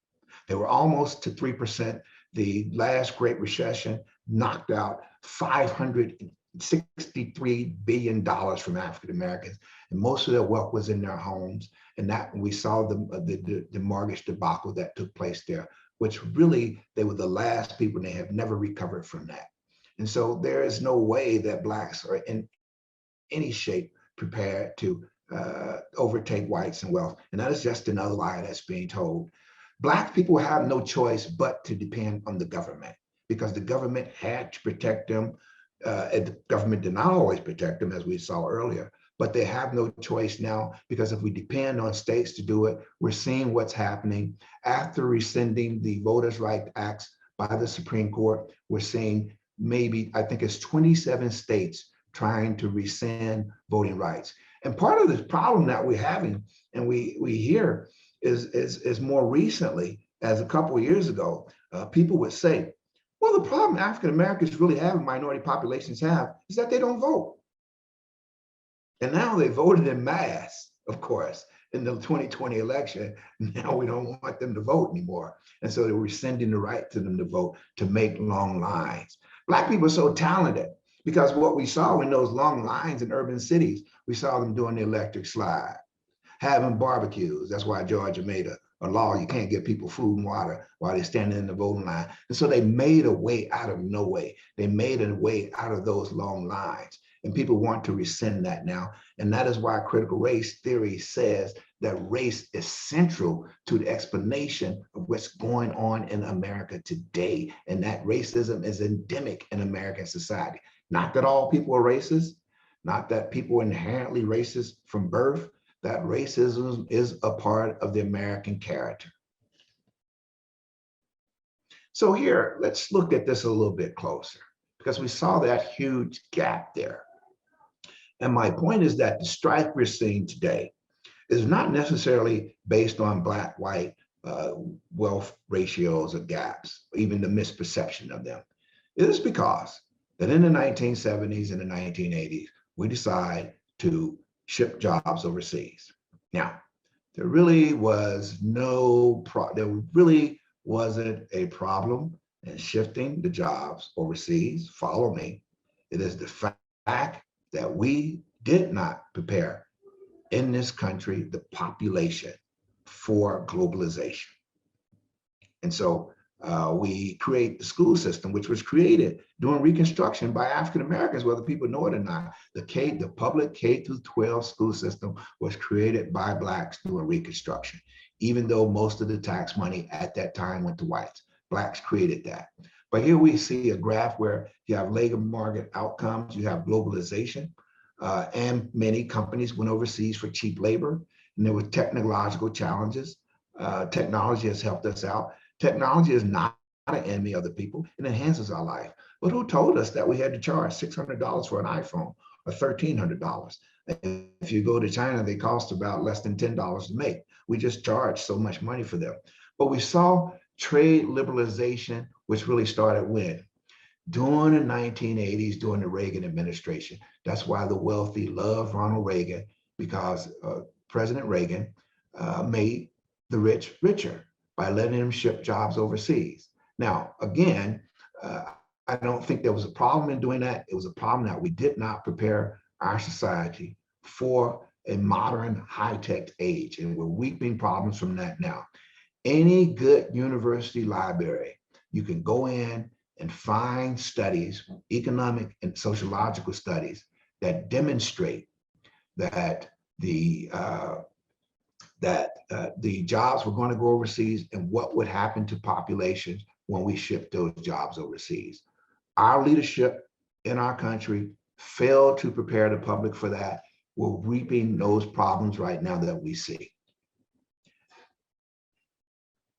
B: They were almost to 3%. The last Great Recession knocked out $563 billion from African Americans, and most of their wealth was in their homes. And that we saw the mortgage debacle that took place there, which really they were the last people, and they have never recovered from that. And so there is no way that blacks are in any shape prepared to overtake whites in wealth. And that is just another lie that's being told. Black people have no choice but to depend on the government, because the government had to protect them. And the government did not always protect them, as we saw earlier, but they have no choice now, because if we depend on states to do it, we're seeing what's happening. After rescinding the Voters' Rights Acts by the Supreme Court, we're seeing maybe, I think it's 27 states trying to rescind voting rights. And part of this problem that we're having, and we hear, is more recently, as a couple of years ago, people would say, well, the problem African Americans really have and minority populations have is that they don't vote. And now they voted in mass, of course, in the 2020 election. Now we don't want them to vote anymore. And so they were rescinding the right to them to vote, to make long lines. Black people are so talented, because what we saw in those long lines in urban cities, we saw them doing the electric slide, having barbecues. That's why Georgia made a law. You can't give people food and water while they're standing in the voting line. And so they made a way out of no way. They made a way out of those long lines. And people want to rescind that now. And that is why critical race theory says that race is central to the explanation of what's going on in America today. And that racism is endemic in American society. Not that all people are racist, not that people are inherently racist from birth, that racism is a part of the American character. So here, let's look at this a little bit closer, because we saw that huge gap there. And my point is that the strife we're seeing today is not necessarily based on Black-white wealth ratios or gaps, even the misperception of them. It is because that in the 1970s and the 1980s, we decide to ship jobs overseas. Now, there really was there really wasn't a problem in shifting the jobs overseas. Follow me. It is the fact that we did not prepare in this country the population for globalization. And so we create the school system, which was created during Reconstruction by African Americans, whether people know it or not. The public K through 12 school system was created by Blacks during Reconstruction, even though most of the tax money at that time went to whites. Blacks created that. But here we see a graph where you have labor market outcomes, you have globalization, and many companies went overseas for cheap labor, and there were technological challenges. Technology has helped us out. Technology is not an enemy of the people. It enhances our life. But who told us that we had to charge $600 for an iPhone or $1,300? If you go to China, they cost about less than $10 to make. We just charge so much money for them. But we saw trade liberalization, which really started when? During the 1980s, during the Reagan administration. That's why the wealthy loved Ronald Reagan, because President Reagan made the rich richer by letting them ship jobs overseas. Now, again, I don't think there was a problem in doing that. It was a problem that we did not prepare our society for a modern high-tech age, and we're reaping problems from that now. Any good university library, you can go in and find studies, economic and sociological studies, that demonstrate that the jobs were going to go overseas and what would happen to populations when we shipped those jobs overseas. Our leadership in our country failed to prepare the public for that. We're reaping those problems right now that we see.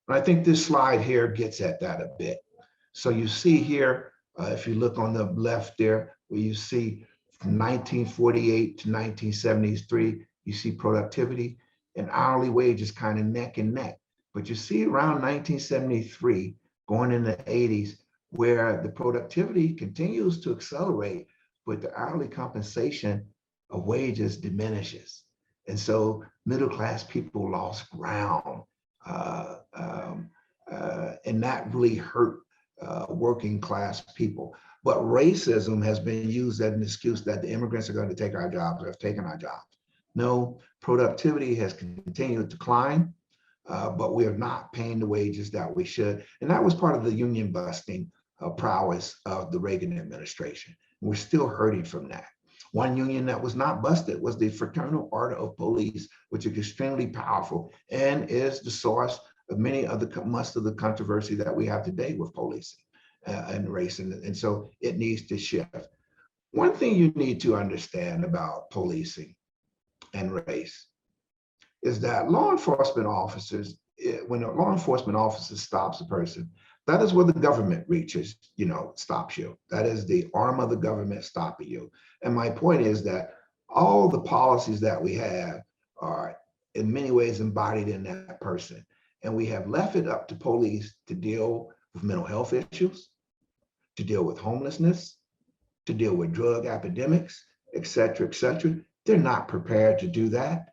B: And I think this slide here gets at that a bit. So you see here, if you look on the left there, where you see from 1948 to 1973, you see productivity and hourly wages kind of neck and neck. But you see around 1973, going in the 80s, where the productivity continues to accelerate, but the hourly compensation of wages diminishes. And so middle-class people lost ground. And that really hurt working class people. But racism has been used as an excuse that the immigrants are going to take our jobs or have taken our jobs. No, productivity has continued to climb, but we are not paying the wages that we should. And that was part of the union busting prowess of the Reagan administration. We're still hurting from that. One union that was not busted was the Fraternal Order of Police, which is extremely powerful and is the source of much of the controversy that we have today with policing and race. And so it needs to shift. One thing you need to understand about policing and race is that law enforcement officers, when a law enforcement officer stops a person, that is where the government reaches, stops you. That is the arm of the government stopping you. And my point is that all the policies that we have are in many ways embodied in that person. And we have left it up to police to deal with mental health issues, to deal with homelessness, to deal with drug epidemics, et cetera, et cetera. They're not prepared to do that.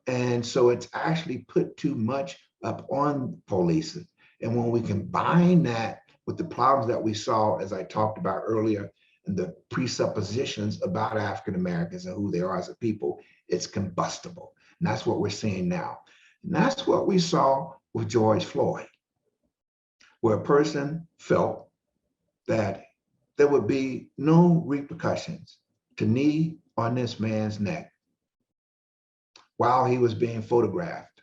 B: And so it's actually put too much up on policing. And when we combine that with the problems that we saw, as I talked about earlier, and the presuppositions about African Americans and who they are as a people, it's combustible. And that's what we're seeing now. And that's what we saw with George Floyd, where a person felt that there would be no repercussions to knee on this man's neck while he was being photographed.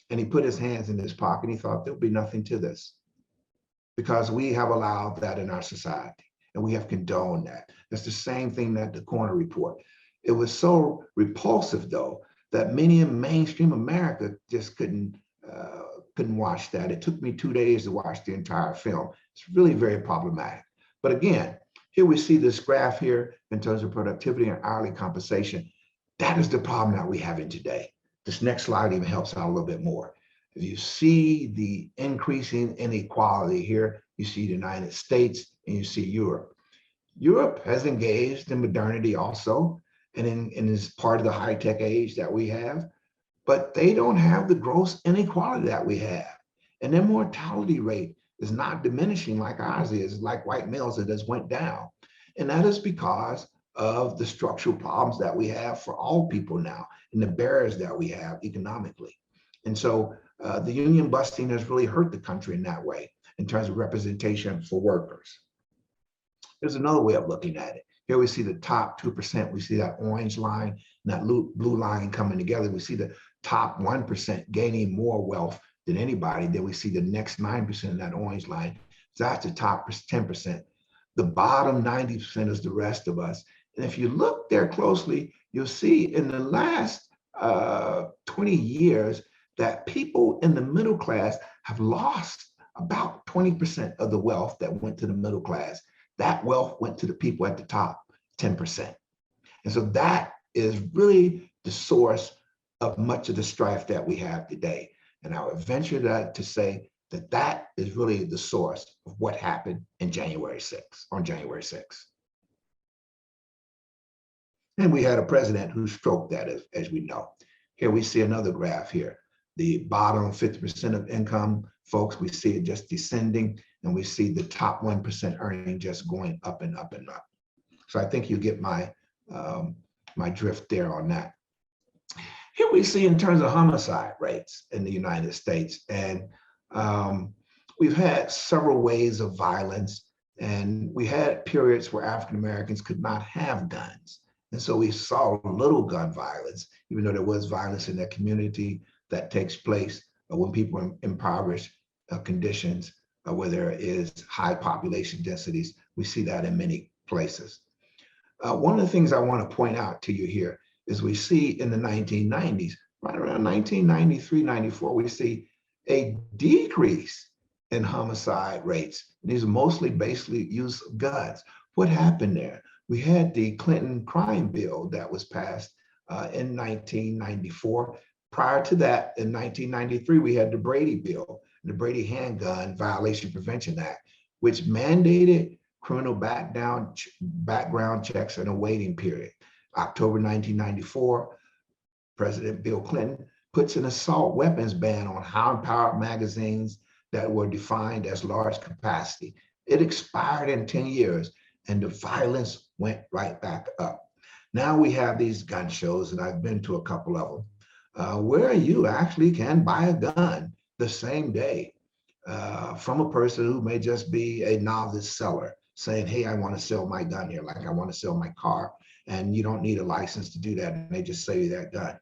B: And he put his hands in his pocket. He thought there'll be nothing to this because we have allowed that in our society and we have condoned that. That's the same thing that the coroner report. It was so repulsive, though, that many in mainstream America just couldn't watch that. It took me 2 days to watch the entire film. It's really very problematic. But again, here we see this graph here in terms of productivity and hourly compensation. That is the problem that we have in today. This next slide even helps out a little bit more. If you see the increasing inequality here, you see the United States and you see Europe. Europe has engaged in modernity also, and is part of the high-tech age that we have, but they don't have the gross inequality that we have. And their mortality rate is not diminishing like ours is, like white males, it just went down. And that is because of the structural problems that we have for all people now and the barriers that we have economically. And so the union busting has really hurt the country in that way in terms of representation for workers. There's another way of looking at it. Here we see the top 2%. We see that orange line and that blue line coming together. We see the top 1% gaining more wealth than anybody. Then we see the next 9% in that orange line. So that's the top 10%. The bottom 90% is the rest of us. And if you look there closely, you'll see in the last 20 years that people in the middle class have lost about 20% of the wealth that went to the middle class. That wealth went to the people at the top, 10%. And so that is really the source of much of the strife that we have today. And I would venture to say that that is really the source of what happened in January 6th, on January 6th. And we had a president who stroked that, as we know. Here we see another graph here. The bottom 50% of income folks, we see it just descending, and we see the top 1% earning just going up and up and up. So I think you get my drift there on that. Here we see in terms of homicide rates in the United States. And we've had several waves of violence, and we had periods where African Americans could not have guns. And so we saw little gun violence, even though there was violence in that community that takes place when people are in impoverished conditions where there is high population densities. We see that in many places. One of the things I want to point out to you here is we see in the 1990s, right around 1993, 94, we see a decrease in homicide rates. These are mostly basically use of guns. What happened there? We had the Clinton crime bill that was passed in 1994. Prior to that, in 1993, we had the Brady bill, the Brady Handgun Violation Prevention Act, which mandated criminal background checks and a waiting period. October 1994, President Bill Clinton puts an assault weapons ban on high-powered magazines that were defined as large capacity. It expired in 10 years, and the violence went right back up. Now we have these gun shows, and I've been to a couple of them, where you actually can buy a gun the same day from a person who may just be a novice seller saying, hey, I want to sell my gun here, like I want to sell my car, and you don't need a license to do that, and they just sell you that gun.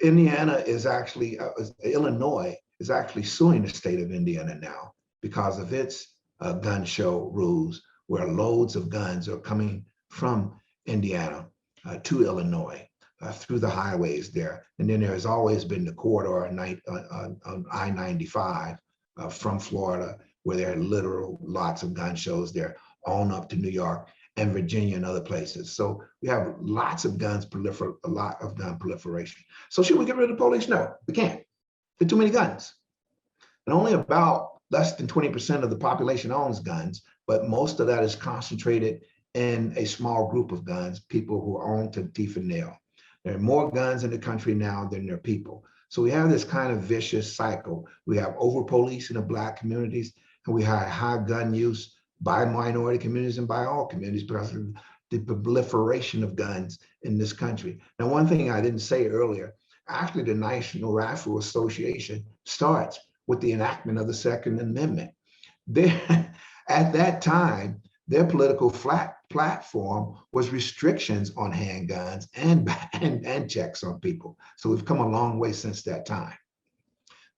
B: Indiana is actually, Illinois is actually suing the state of Indiana now because of its gun show rules, where loads of guns are coming from Indiana to Illinois through the highways there. And then there has always been the corridor on I-95 from Florida, where there are literal lots of gun shows there, on up to New York and Virginia and other places. So we have lots of guns, a lot of gun proliferation. So should we get rid of the police? No, we can't. There are too many guns. And only about less than 20% of the population owns guns, but most of that is concentrated in a small group of guns, people who are owned to teeth and nail. There are more guns in the country now than there are people. So we have this kind of vicious cycle. We have over-policing of Black communities, and we have high gun use by minority communities and by all communities because of the proliferation of guns in this country. Now, one thing I didn't say earlier, actually the National Rifle Association starts with the enactment of the Second Amendment. At that time, their political platform was restrictions on handguns and checks on people. So we've come a long way since that time.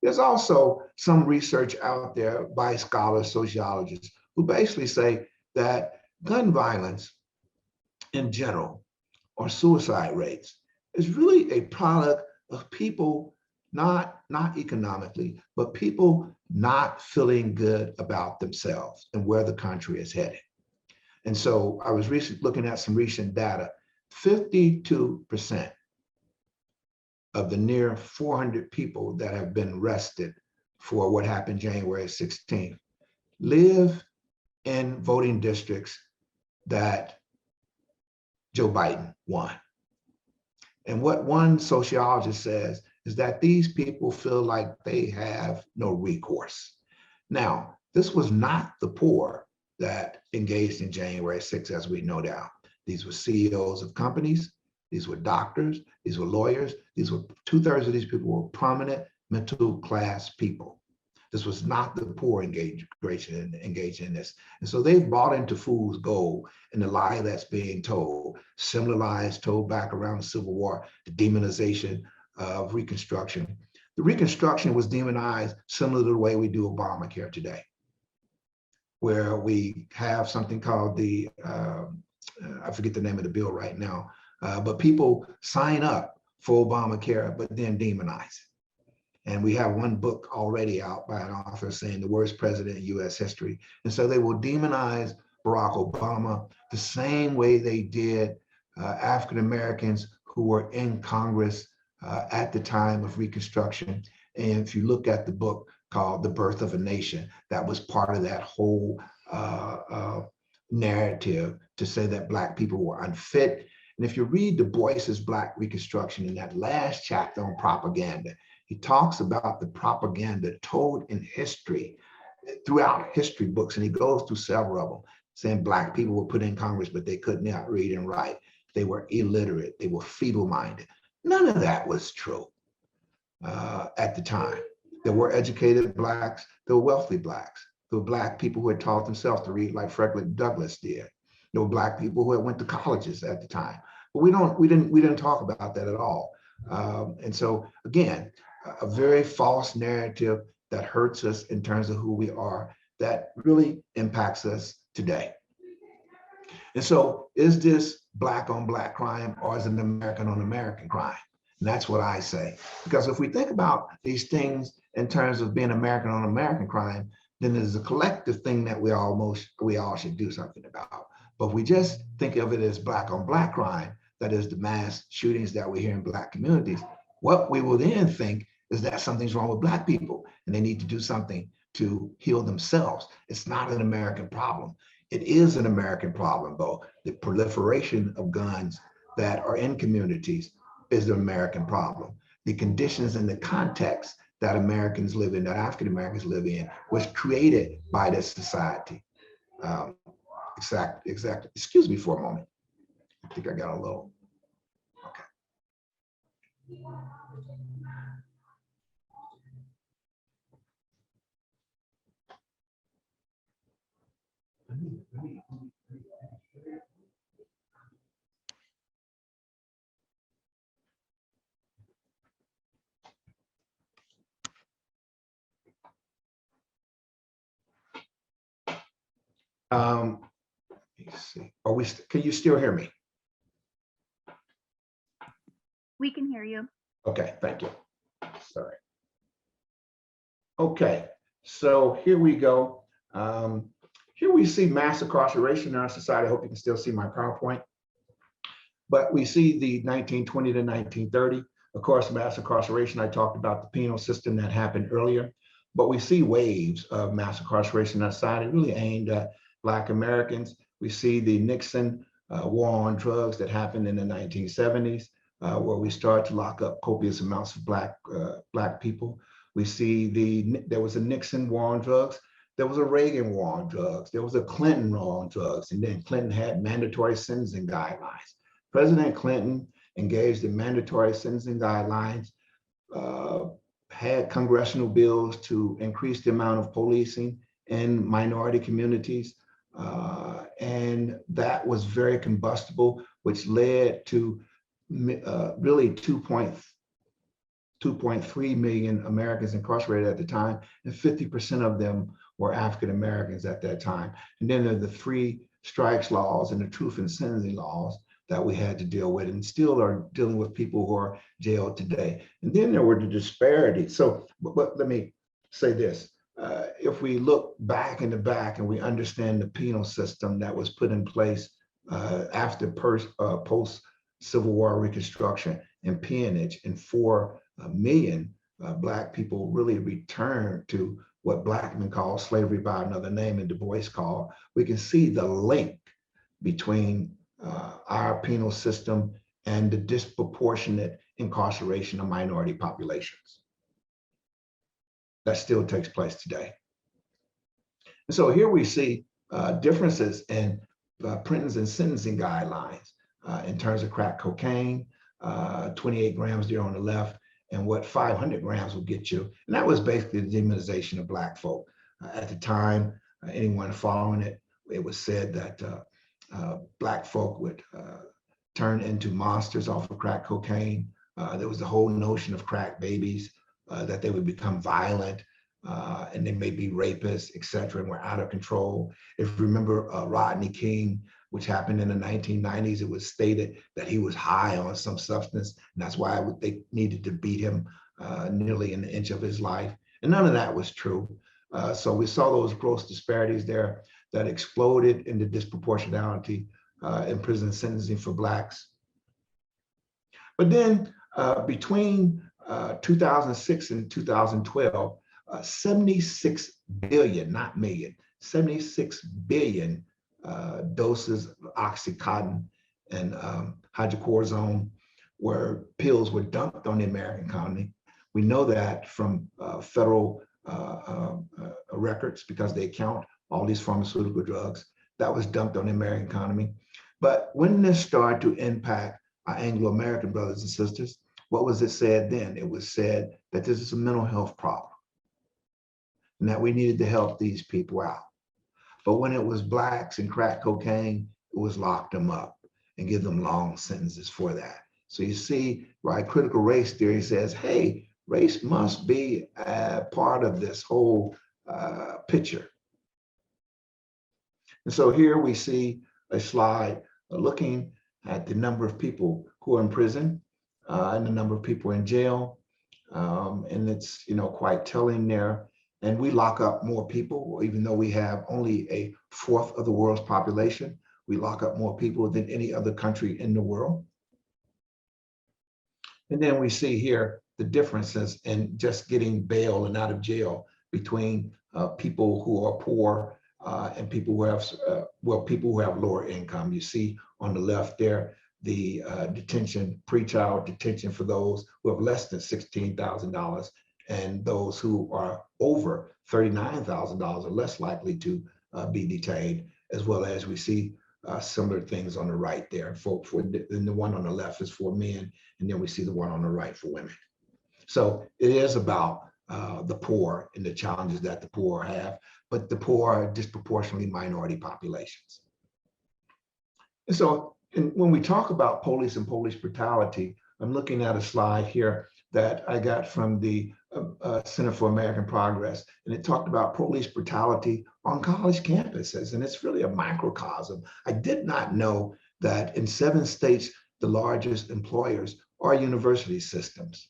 B: There's also some research out there by scholars, sociologists, who basically say that gun violence in general, or suicide rates, is really a product of people not economically, but people not feeling good about themselves and where the country is headed. And so I was looking at some recent data. 52% of the near 400 people that have been arrested for what happened January 16th live in voting districts that Joe Biden won. And what one sociologist says is that these people feel like they have no recourse. Now, this was not the poor that engaged in January 6th, as we know now. These were CEOs of companies, these were doctors, these were lawyers, these were 2/3 of these people were prominent middle class people. This was not the poor engaged in this. And so they've bought into fool's gold and the lie that's being told, similar lies told back around the Civil War, the demonization of Reconstruction. The Reconstruction was demonized similar to the way we do Obamacare today, where we have something called the, I forget the name of the bill right now, but people sign up for Obamacare, but then demonize it. And we have one book already out by an author saying the worst president in US history. And so they will demonize Barack Obama the same way they did African Americans who were in Congress at the time of Reconstruction. And if you look at the book called The Birth of a Nation, that was part of that whole narrative to say that Black people were unfit. And if you read Du Bois's Black Reconstruction in that last chapter on propaganda, he talks about the propaganda told in history, throughout history books, and he goes through several of them, saying Black people were put in Congress, but they could not read and write. They were illiterate. They were feeble-minded. None of that was true at the time. There were educated Blacks, there were wealthy Blacks. There were Black people who had taught themselves to read like Frederick Douglass did. There were Black people who had went to colleges at the time. But we didn't talk about that at all. And so again, a very false narrative that hurts us in terms of who we are, that really impacts us today. And so is this Black on Black crime, or is it an American on American crime? And that's what I say. Because if we think about these things in terms of being American on American crime, then there's a collective thing that we all should do something about. But if we just think of it as Black on Black crime, that is the mass shootings that we hear in Black communities, what we will then think is that something's wrong with Black people and they need to do something to heal themselves. It's not an American problem. It is an American problem, though. The proliferation of guns that are in communities is the American problem. The conditions and the context that Americans live in, that African Americans live in, was created by this society. Exactly. Excuse me for a moment. I think I got a little, okay. Let me see. Can you still hear me?
C: We can hear you.
B: Okay, thank you. Sorry. Okay, so here we go. Here we see mass incarceration in our society. I hope you can still see my PowerPoint. But we see the 1920 to 1930. Of course, mass incarceration, I talked about the penal system that happened earlier. But we see waves of mass incarceration in our society really aimed at Black Americans. We see the Nixon war on drugs that happened in the 1970s, where we start to lock up copious amounts of Black people. We see there was a Nixon war on drugs. There was a Reagan war on drugs. There was a Clinton war on drugs. And then Clinton had mandatory sentencing guidelines. President Clinton engaged in mandatory sentencing guidelines, had congressional bills to increase the amount of policing in minority communities. And that was very combustible, which led to really 2.3 million Americans incarcerated at the time, and 50% of them were African Americans at that time. And then there are the 3 strikes laws and the truth in sentencing laws that we had to deal with, and still are dealing with people who are jailed today. And then there were the disparities. So, but let me say this. If we look back in the back and we understand the penal system that was put in place after post-Civil War Reconstruction and Penich, and 4 million Black people really returned to what Blackman called slavery by another name and Du Bois called, we can see the link between our penal system and the disproportionate incarceration of minority populations. That still takes place today. And so here we see differences in printings and sentencing guidelines in terms of crack cocaine, 28 grams there on the left, and what 500 grams will get you. And that was basically the demonization of Black folk. At the time, anyone following it, it was said that Black folk would turn into monsters off of crack cocaine. There was the whole notion of crack babies, that they would become violent, and they may be rapists, et cetera, and were out of control. If you remember Rodney King, which happened in the 1990s, it was stated that he was high on some substance, and that's why they needed to beat him nearly an inch of his life. And none of that was true. So we saw those gross disparities there that exploded in the disproportionality in prison sentencing for Blacks. But then between 2006 and 2012, 76 billion, not million, 76 billion doses of Oxycontin and hydrocortisone pills were dumped on the American economy. We know that from federal records because they count all these pharmaceutical drugs that was dumped on the American economy. But when this started to impact our Anglo-American brothers and sisters, what was it said then? It was said that this is a mental health problem. and that we needed to help these people out. But when it was blacks and crack cocaine, it was lock them up and give them long sentences for that. So you see why critical race theory says, hey, race must be a part of this whole picture. And so here we see a slide looking at the number of people who are in prison and the number of people in jail. And it's, quite telling there. And we lock up more people, even though we have only a fourth of the world's population. We lock up more people than any other country in the world. And then we see here the differences in just getting bail and out of jail between people who are poor and people who have, people who have lower income. You see on the left there, the detention, pretrial detention for those who have less than $16,000, and those who are over $39,000 are less likely to be detained, as well as we see similar things on the right there. And the one on the left is for men, and then we see the one on the right for women. So it is about the poor and the challenges that the poor have, but the poor are disproportionately minority populations. And so when we talk about police and police brutality, I'm looking at a slide here that I got from the Center for American Progress, and it talked about police brutality on college campuses, and it's really a microcosm. I did not know that in 7 states, the largest employers are university systems.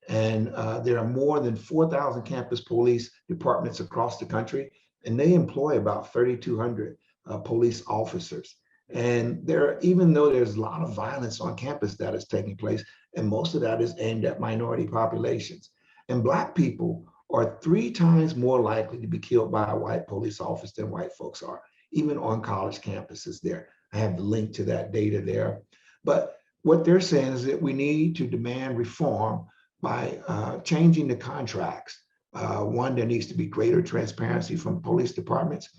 B: And there are more than 4,000 campus police departments across the country, and they employ about 3,200 police officers. And even though there's a lot of violence on campus that is taking place, and most of that is aimed at minority populations. And Black people are 3 times more likely to be killed by a white police officer than white folks are, even on college campuses there. I have the link to that data there. But what they're saying is that we need to demand reform by changing the contracts. One, there needs to be greater transparency from police departments.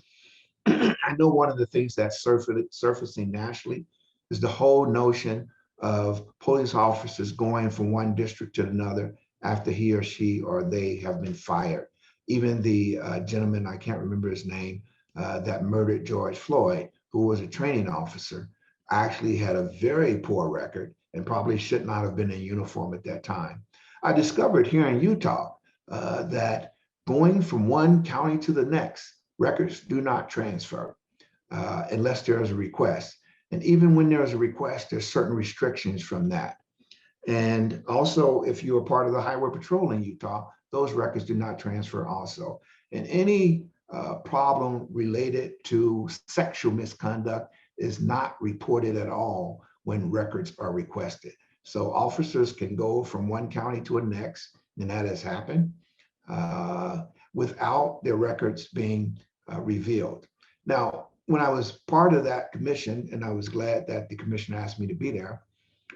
B: I know one of the things that's surfacing nationally is the whole notion of police officers going from one district to another after he or she or they have been fired. Even the gentleman, I can't remember his name, that murdered George Floyd, who was a training officer, actually had a very poor record and probably should not have been in uniform at that time. I discovered here in Utah that going from one county to the next, records do not transfer unless there is a request. And even when there is a request, there's certain restrictions from that. And also, if you are part of the Highway Patrol in Utah, those records do not transfer also. And any problem related to sexual misconduct is not reported at all when records are requested. So officers can go from one county to the next, and that has happened, without their records being revealed. Now, when I was part of that commission, and I was glad that the commission asked me to be there,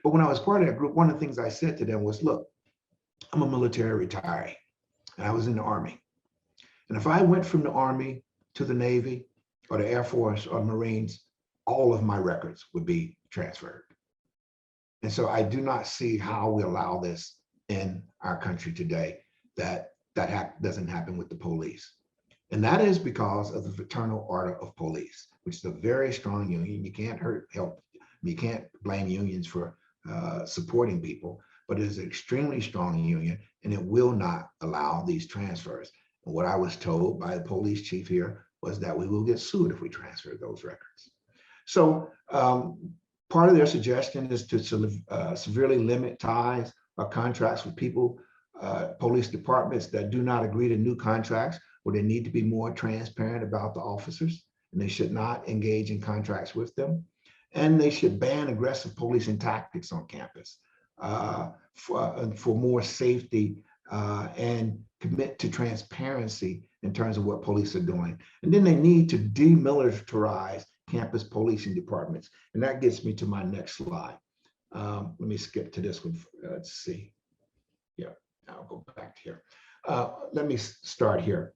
B: but when I was part of that group, one of the things I said to them was, look, I'm a military retiree, and I was in the Army. And if I went from the Army to the Navy or the Air Force or Marines, all of my records would be transferred. And so I do not see how we allow this in our country today, that doesn't happen with the police. And that is because of the Fraternal Order of Police, which is a very strong union. You can't blame unions for supporting people, but it is an extremely strong union, and it will not allow these transfers. And what I was told by the police chief here was that we will get sued if we transfer those records. So part of their suggestion is to severely limit ties or contracts with people, police departments that do not agree to new contracts, where they need to be more transparent about the officers, and they should not engage in contracts with them. And they should ban aggressive policing tactics on campus for more safety and commit to transparency in terms of what police are doing. And then they need to demilitarize campus policing departments. And that gets me to my next slide. Let me skip to this one. Let's see. Yeah, I'll go back here. Let me start here.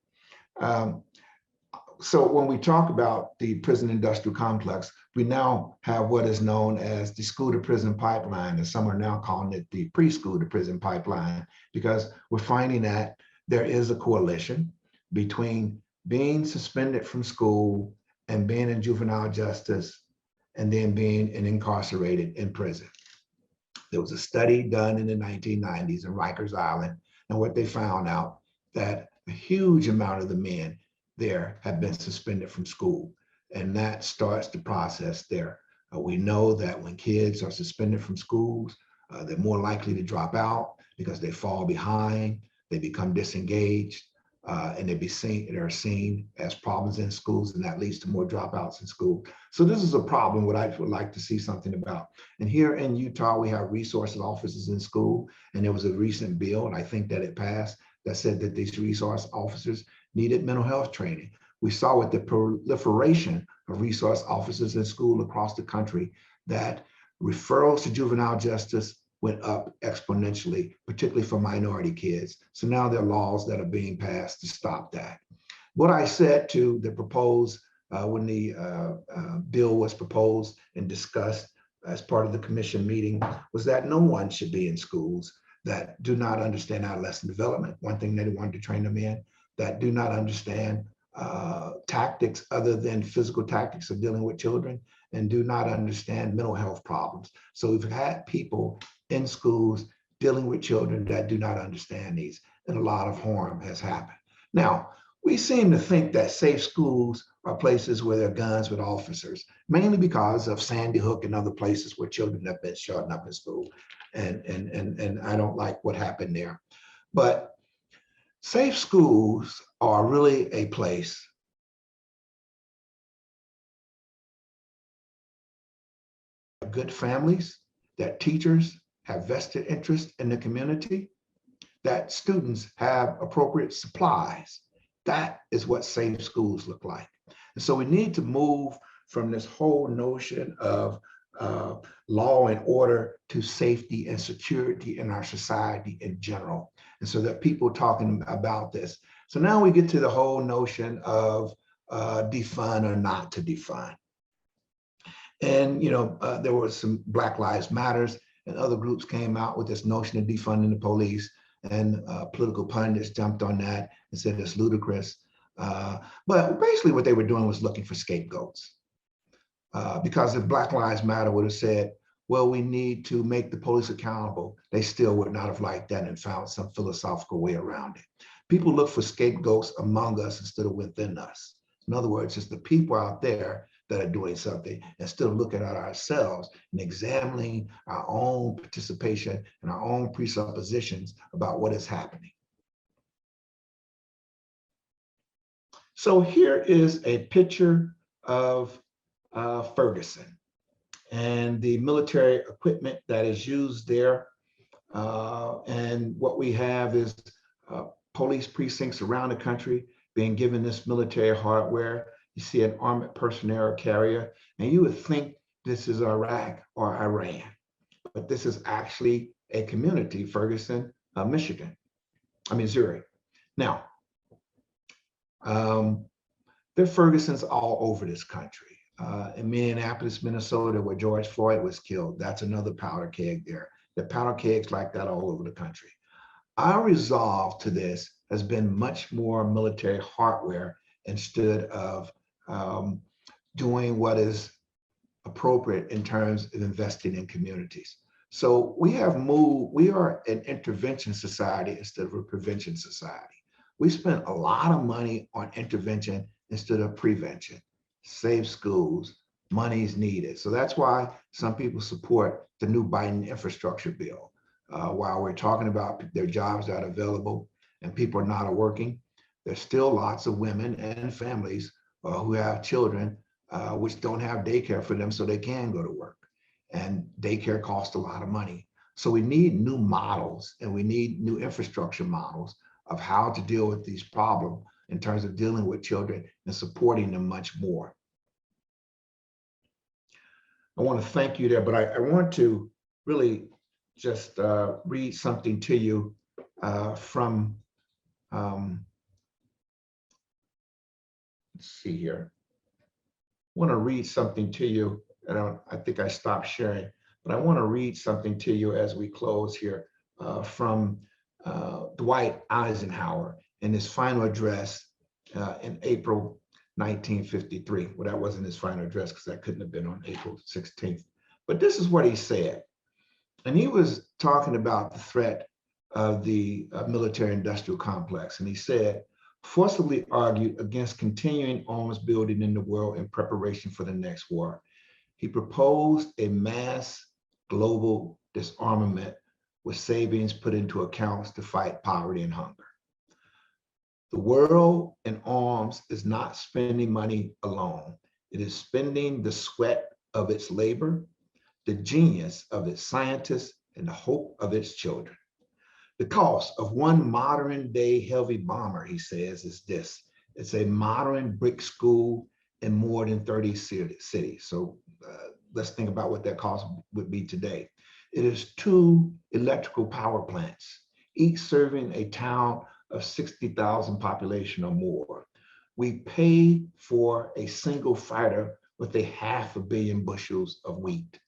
B: So when we talk about the prison industrial complex, we now have what is known as the school to prison pipeline, and some are now calling it the preschool to prison pipeline, because we're finding that there is a coalition between being suspended from school and being in juvenile justice and then being incarcerated in prison. There was a study done in the 1990s in Rikers Island, and what they found out that a huge amount of the men there have been suspended from school, and that starts the process there. We know that when kids are suspended from schools, they're more likely to drop out because they fall behind, they become disengaged, and they're seen as problems in schools, and that leads to more dropouts in school. So this is a problem what I would like to see something about. And here in Utah, we have resource officers in school, and there was a recent bill, and I think that it passed, that said that these resource officers needed mental health training. We saw with the proliferation of resource officers in school across the country that referrals to juvenile justice went up exponentially, particularly for minority kids. So now there are laws that are being passed to stop that. What I said to the proposed, when the bill was proposed and discussed as part of the commission meeting, was that no one should be in schools that do not understand adolescent development, one thing they wanted to train them in, that do not understand tactics other than physical tactics of dealing with children, and do not understand mental health problems. So we've had people in schools dealing with children that do not understand these, and a lot of harm has happened. Now, we seem to think that safe schools are places where there are guns with officers, mainly because of Sandy Hook and other places where children have been shot up in school. And I don't like what happened there. But safe schools are really a place good families, that teachers have vested interest in the community, that students have appropriate supplies. That is what safe schools look like. And so we need to move from this whole notion of law and order to safety and security in our society in general. And so that people talking about this. So now we get to the whole notion of defund or not to defund. And, there was some Black Lives Matters and other groups came out with this notion of defunding the police, and political pundits jumped on that and said it's ludicrous. But basically what they were doing was looking for scapegoats. Because if Black Lives Matter would have said, well, we need to make the police accountable, they still would not have liked that and found some philosophical way around it. People look for scapegoats among us instead of within us. In other words, it's the people out there that are doing something, instead of looking at ourselves and examining our own participation and our own presuppositions about what is happening. So here is a picture of Ferguson and the military equipment that is used there. And what we have is police precincts around the country being given this military hardware. You see an armored personnel carrier, and you would think this is Iraq or Iran, but this is actually a community, Ferguson, Missouri. Now, there are Fergusons all over this country. In Minneapolis, Minnesota, where George Floyd was killed, that's another powder keg there. There are powder kegs like that all over the country. Our resolve to this has been much more military hardware instead of doing what is appropriate in terms of investing in communities. So we have moved, we are an intervention society instead of a prevention society. We spent a lot of money on intervention instead of prevention. Safe schools, money's needed. So that's why some people support the new Biden infrastructure bill. While we're talking about their jobs that are available and people are not working, there's still lots of women and families who have children which don't have daycare for them so they can go to work. And daycare costs a lot of money. So we need new models and we need new infrastructure models of how to deal with these problems in terms of dealing with children and supporting them much more. I want to thank you there, but I want to really just read something to you from, let's see here. I want to read something to you. I think I stopped sharing, but I want to read something to you as we close here from Dwight Eisenhower in his final address in April 1953. Well, that wasn't his final address because that couldn't have been on April 16th. But this is what he said. And he was talking about the threat of the military-industrial complex. And he said, forcibly argued against continuing arms building in the world in preparation for the next war. He proposed a mass global disarmament with savings put into accounts to fight poverty and hunger. The world in arms is not spending money alone. It is spending the sweat of its labor, the genius of its scientists, and the hope of its children. The cost of one modern day heavy bomber, he says, is this. It's a modern brick school in more than 30 cities. So let's think about what that cost would be today. It is 2 electrical power plants, each serving a town of 60,000 population or more. We pay for a single fighter with a 500 million bushels of wheat.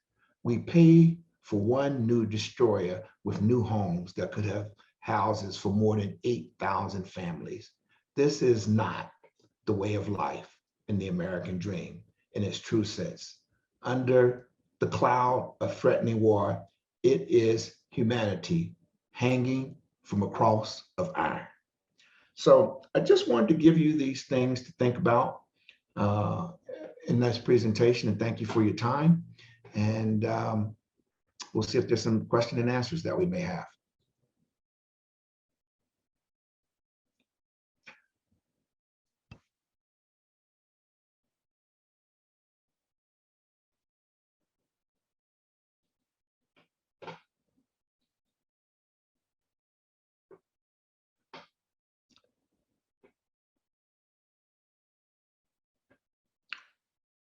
B: We pay for one new destroyer with new homes that could have houses for more than 8,000 families. This is not the way of life in the American dream in its true sense. Under the cloud of threatening war, it is humanity hanging from a cross of iron. So I just wanted to give you these things to think about in this presentation, and thank you for your time. And we'll see if there's some question and answers that we may have.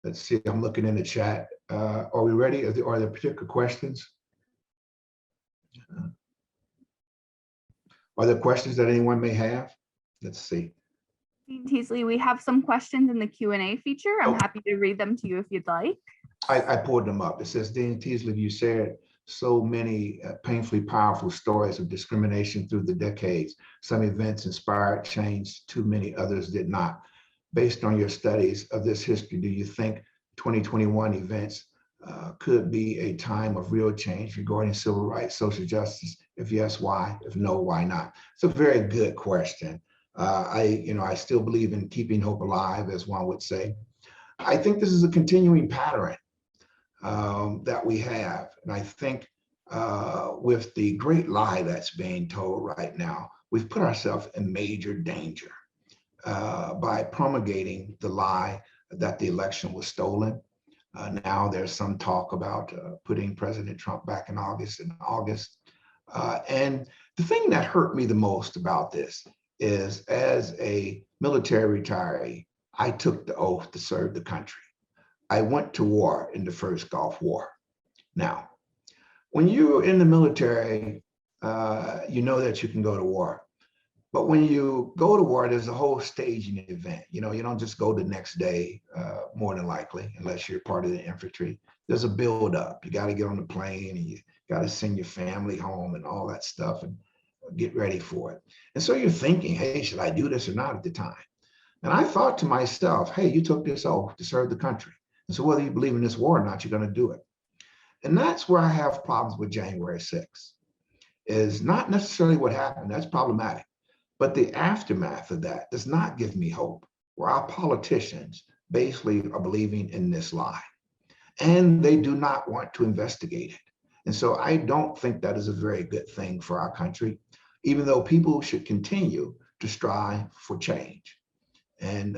B: Let's see, I'm looking in the chat. Are we ready? Are there particular questions? Are there questions that anyone may have? Let's see.
C: Dean Teasley, we have some questions in the Q&A feature. I'm happy to read them to you if you'd like.
B: I pulled them up. It says, Dean Teasley, you shared so many painfully powerful stories of discrimination through the decades. Some events inspired change, too many others did not. Based on your studies of this history, do you think 2021 events could be a time of real change regarding civil rights, social justice? If yes, why? If no, why not? It's a very good question. I still believe in keeping hope alive, as one would say. I think this is a continuing pattern that we have. And I think with the great lie that's being told right now, we've put ourselves in major danger by promulgating the lie that the election was stolen. Now there's some talk about putting President Trump back in August. And the thing that hurt me the most about this is, as a military retiree, I took the oath to serve the country. I went to war in the first Gulf War. Now, when you're in the military, you know that you can go to war. But when you go to war, there's a whole staging event. You don't just go the next day, more than likely, unless you're part of the infantry. There's a build-up. You got to get on the plane, and you got to send your family home and all that stuff and get ready for it. And so you're thinking, hey, should I do this or not at the time? And I thought to myself, hey, you took this oath to serve the country. And so whether you believe in this war or not, you're going to do it. And that's where I have problems with January 6th, is not necessarily what happened. That's problematic. But the aftermath of that does not give me hope, where our politicians basically are believing in this lie. And they do not want to investigate it. And so I don't think that is a very good thing for our country, even though people should continue to strive for change. And,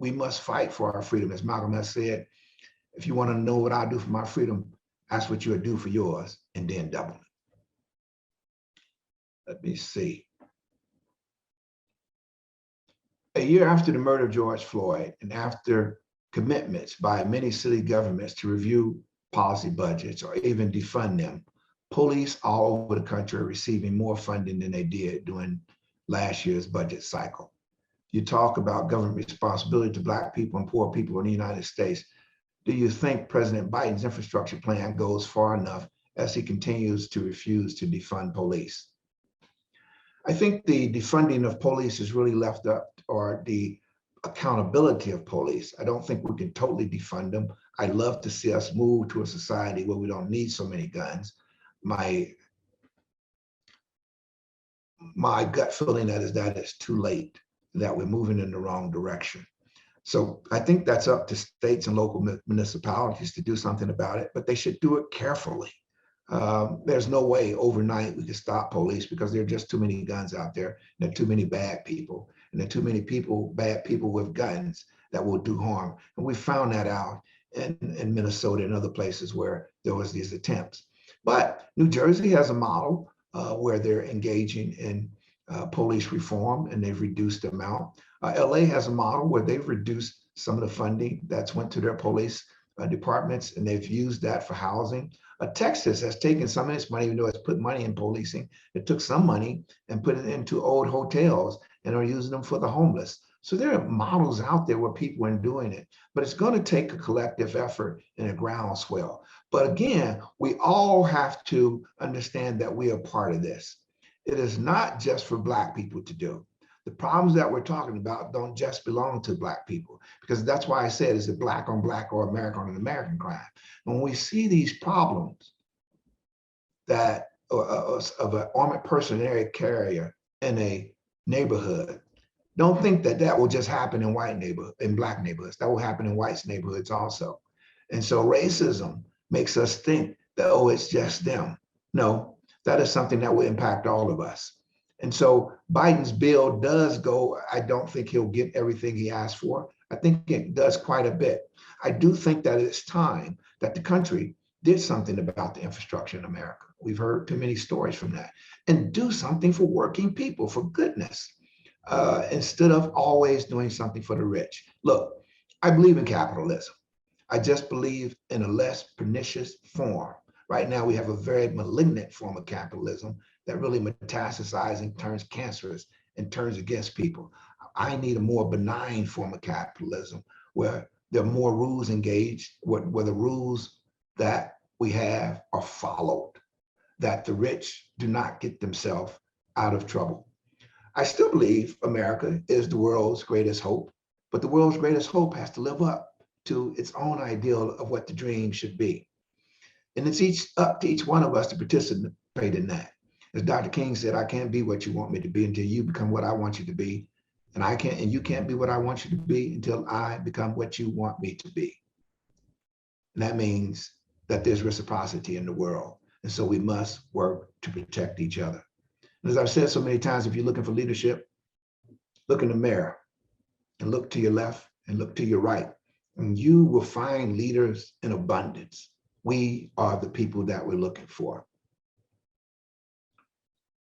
B: we must fight for our freedom. As Malcolm has said, if you want to know what I do for my freedom, ask what you would do for yours, and then double it. Let me see. A year after the murder of George Floyd, and after commitments by many city governments to review policy budgets or even defund them, police all over the country are receiving more funding than they did during last year's budget cycle. You talk about government responsibility to Black people and poor people in the United States. Do you think President Biden's infrastructure plan goes far enough as he continues to refuse to defund police? I think the defunding of police is really left up or the accountability of police. I don't think we can totally defund them. I'd love to see us move to a society where we don't need so many guns. My gut feeling that it's too late, that we're moving in the wrong direction. So I think that's up to states and local municipalities to do something about it, but they should do it carefully. There's no way overnight we can stop police because there are just too many guns out there. And there are too many bad people, and there are too many bad people with guns that will do harm. And we found that out in Minnesota and other places where there was these attempts. But New Jersey has a model where they're engaging in police reform, and they've reduced the amount. LA has a model where they've reduced some of the funding that's went to their police departments, and they've used that for housing. Texas has taken some of this money, even though it's put money in policing. It took some money and put it into old hotels and are using them for the homeless. So there are models out there where people are doing it, but it's going to take a collective effort and a groundswell. But again, we all have to understand that we are part of this. It is not just for Black people to do. The problems that we're talking about don't just belong to Black people, because that's why I said, is it Black on Black or American on American crime? When we see these problems that of an armored personnel carrier in a neighborhood, don't think that that will just happen in Black neighborhoods. That will happen in white neighborhoods also. And so racism makes us think that, oh, it's just them. No, that is something that will impact all of us. And so Biden's bill does go, I don't think he'll get everything he asked for. I think it does quite a bit. I do think that it's time that the country did something about the infrastructure in America. We've heard too many stories from that. And do something for working people, for goodness, instead of always doing something for the rich. Look, I believe in capitalism. I just believe in a less pernicious form. Right now, we have a very malignant form of capitalism that really metastasizes and turns cancerous and turns against people. I need a more benign form of capitalism where there are more rules engaged, where the rules that we have are followed, that the rich do not get themselves out of trouble. I still believe America is the world's greatest hope, but the world's greatest hope has to live up to its own ideal of what the dream should be. And it's up to each one of us to participate in that. As Dr. King said, I can't be what you want me to be until you become what I want you to be. And you can't be what I want you to be until I become what you want me to be. And that means that there's reciprocity in the world. And so we must work to protect each other. And as I've said so many times, if you're looking for leadership, look in the mirror and look to your left and look to your right, and you will find leaders in abundance. We are the people that we're looking for.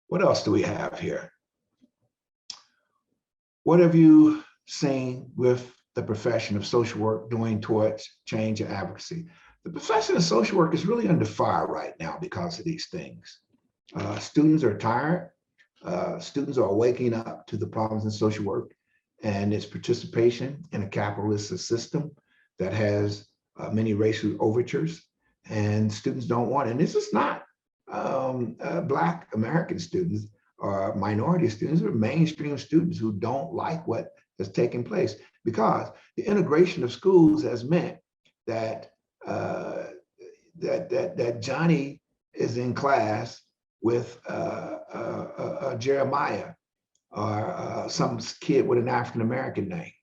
B: What else do we have here? What have you seen with the profession of social work doing towards change and advocacy? The profession of social work is really under fire right now because of these things. Students are tired. Students are waking up to the problems in social work and its participation in a capitalist system that has many racial overtures, and students don't want it. And this is not Black American students or minority students, or mainstream students who don't like what has taken place, because the integration of schools has meant that that Johnny is in class with Jeremiah or some kid with an African-American name,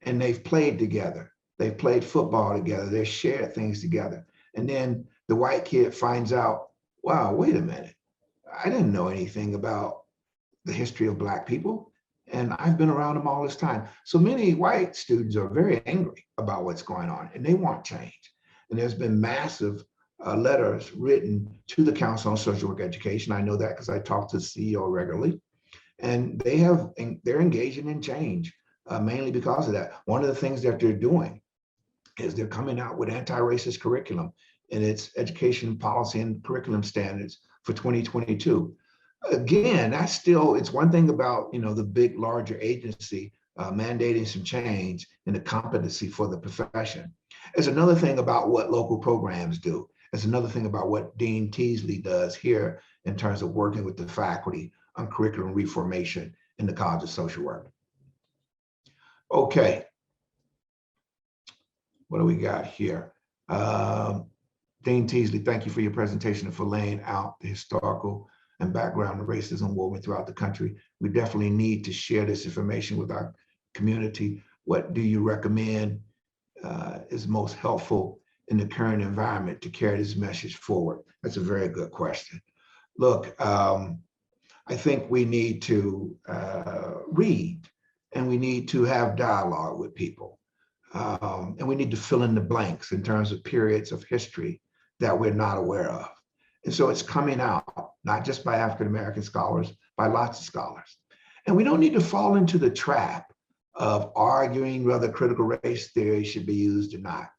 B: and they've played together. They've played football together. They've shared things together. And then the white kid finds out, wow, wait a minute. I didn't know anything about the history of Black people, and I've been around them all this time. So many white students are very angry about what's going on, and they want change. And there's been massive letters written to the Council on Social Work Education. I know that because I talk to the CEO regularly, and they're engaging in change, mainly because of that. One of the things that they're doing is they're coming out with anti-racist curriculum in its education policy and curriculum standards for 2022. Again, it's one thing about, the big, larger agency mandating some change and the competency for the profession. It's another thing about what local programs do. It's another thing about what Dean Teasley does here in terms of working with the faculty on curriculum reformation in the College of Social Work. Okay, what do we got here? Dean Teasley, thank you for your presentation and for laying out the historical and background of racism woven throughout the country. We definitely need to share this information with our community. What do you recommend is most helpful in the current environment to carry this message forward? That's a very good question. Look, I think we need to read, and we need to have dialogue with people. And we need to fill in the blanks in terms of periods of history that we're not aware of. And so it's coming out, not just by African-American scholars, by lots of scholars. And we don't need to fall into the trap of arguing whether critical race theory should be used or not.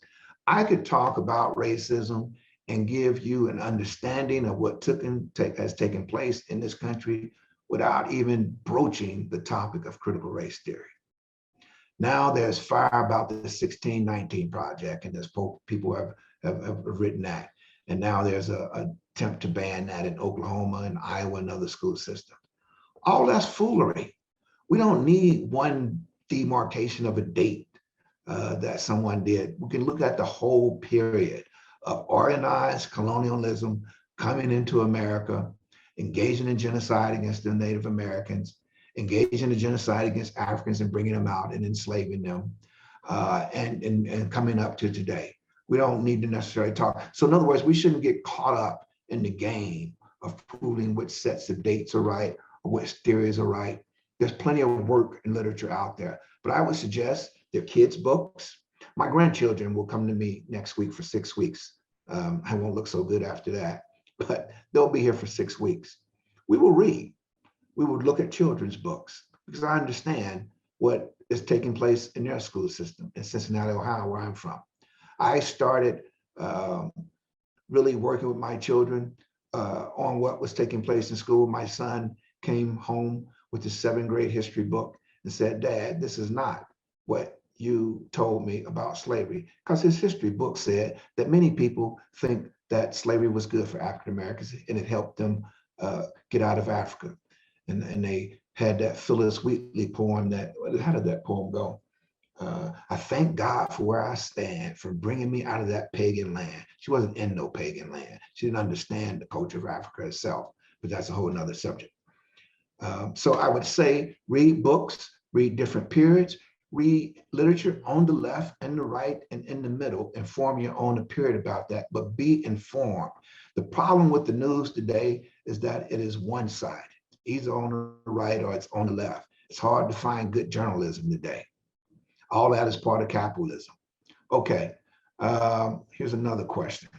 B: I could talk about racism and give you an understanding of what has taken place in this country without even broaching the topic of critical race theory. Now there's fire about the 1619 Project, and there's people have written that. And now there's an attempt to ban that in Oklahoma and Iowa and other school systems. All that's foolery. We don't need one demarcation of a date that someone did. We can look at the whole period of organized colonialism coming into America, engaging in genocide against the Native Americans, engaging in genocide against Africans and bringing them out and enslaving them, and coming up to today. We don't need to necessarily talk. So in other words, we shouldn't get caught up in the game of proving which sets of dates are right or which theories are right. There's plenty of work and literature out there, but I would suggest they're kids' books. My grandchildren will come to me next week for 6 weeks. I won't look so good after that, but they'll be here for 6 weeks. We will read. We would look at children's books because I understand what is taking place in their school system in Cincinnati, Ohio, where I'm from. I started really working with my children on what was taking place in school. My son came home with his 7th grade history book and said, "Dad, this is not what you told me about slavery," because his history book said that many people think that slavery was good for African Americans and it helped them get out of Africa. And they had that Phyllis Wheatley poem that, how did that poem go? I thank God for where I stand, for bringing me out of that pagan land. She wasn't in no pagan land. She didn't understand the culture of Africa itself, but that's a whole nother subject. So I would say read books, read different periods, read literature on the left and the right and in the middle, and form your own period about that, but be informed. The problem with the news today is that it is one-sided, either on the right or it's on the left. It's hard to find good journalism today. All that is part of capitalism. Okay, here's another question.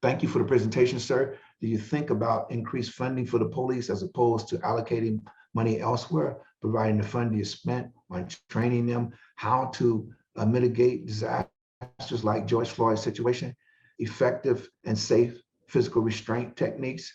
B: Thank you for the presentation, sir. Do you think about increased funding for the police as opposed to allocating money elsewhere, providing the funding is spent on training them how to mitigate disasters like George Floyd's situation, effective and safe physical restraint techniques,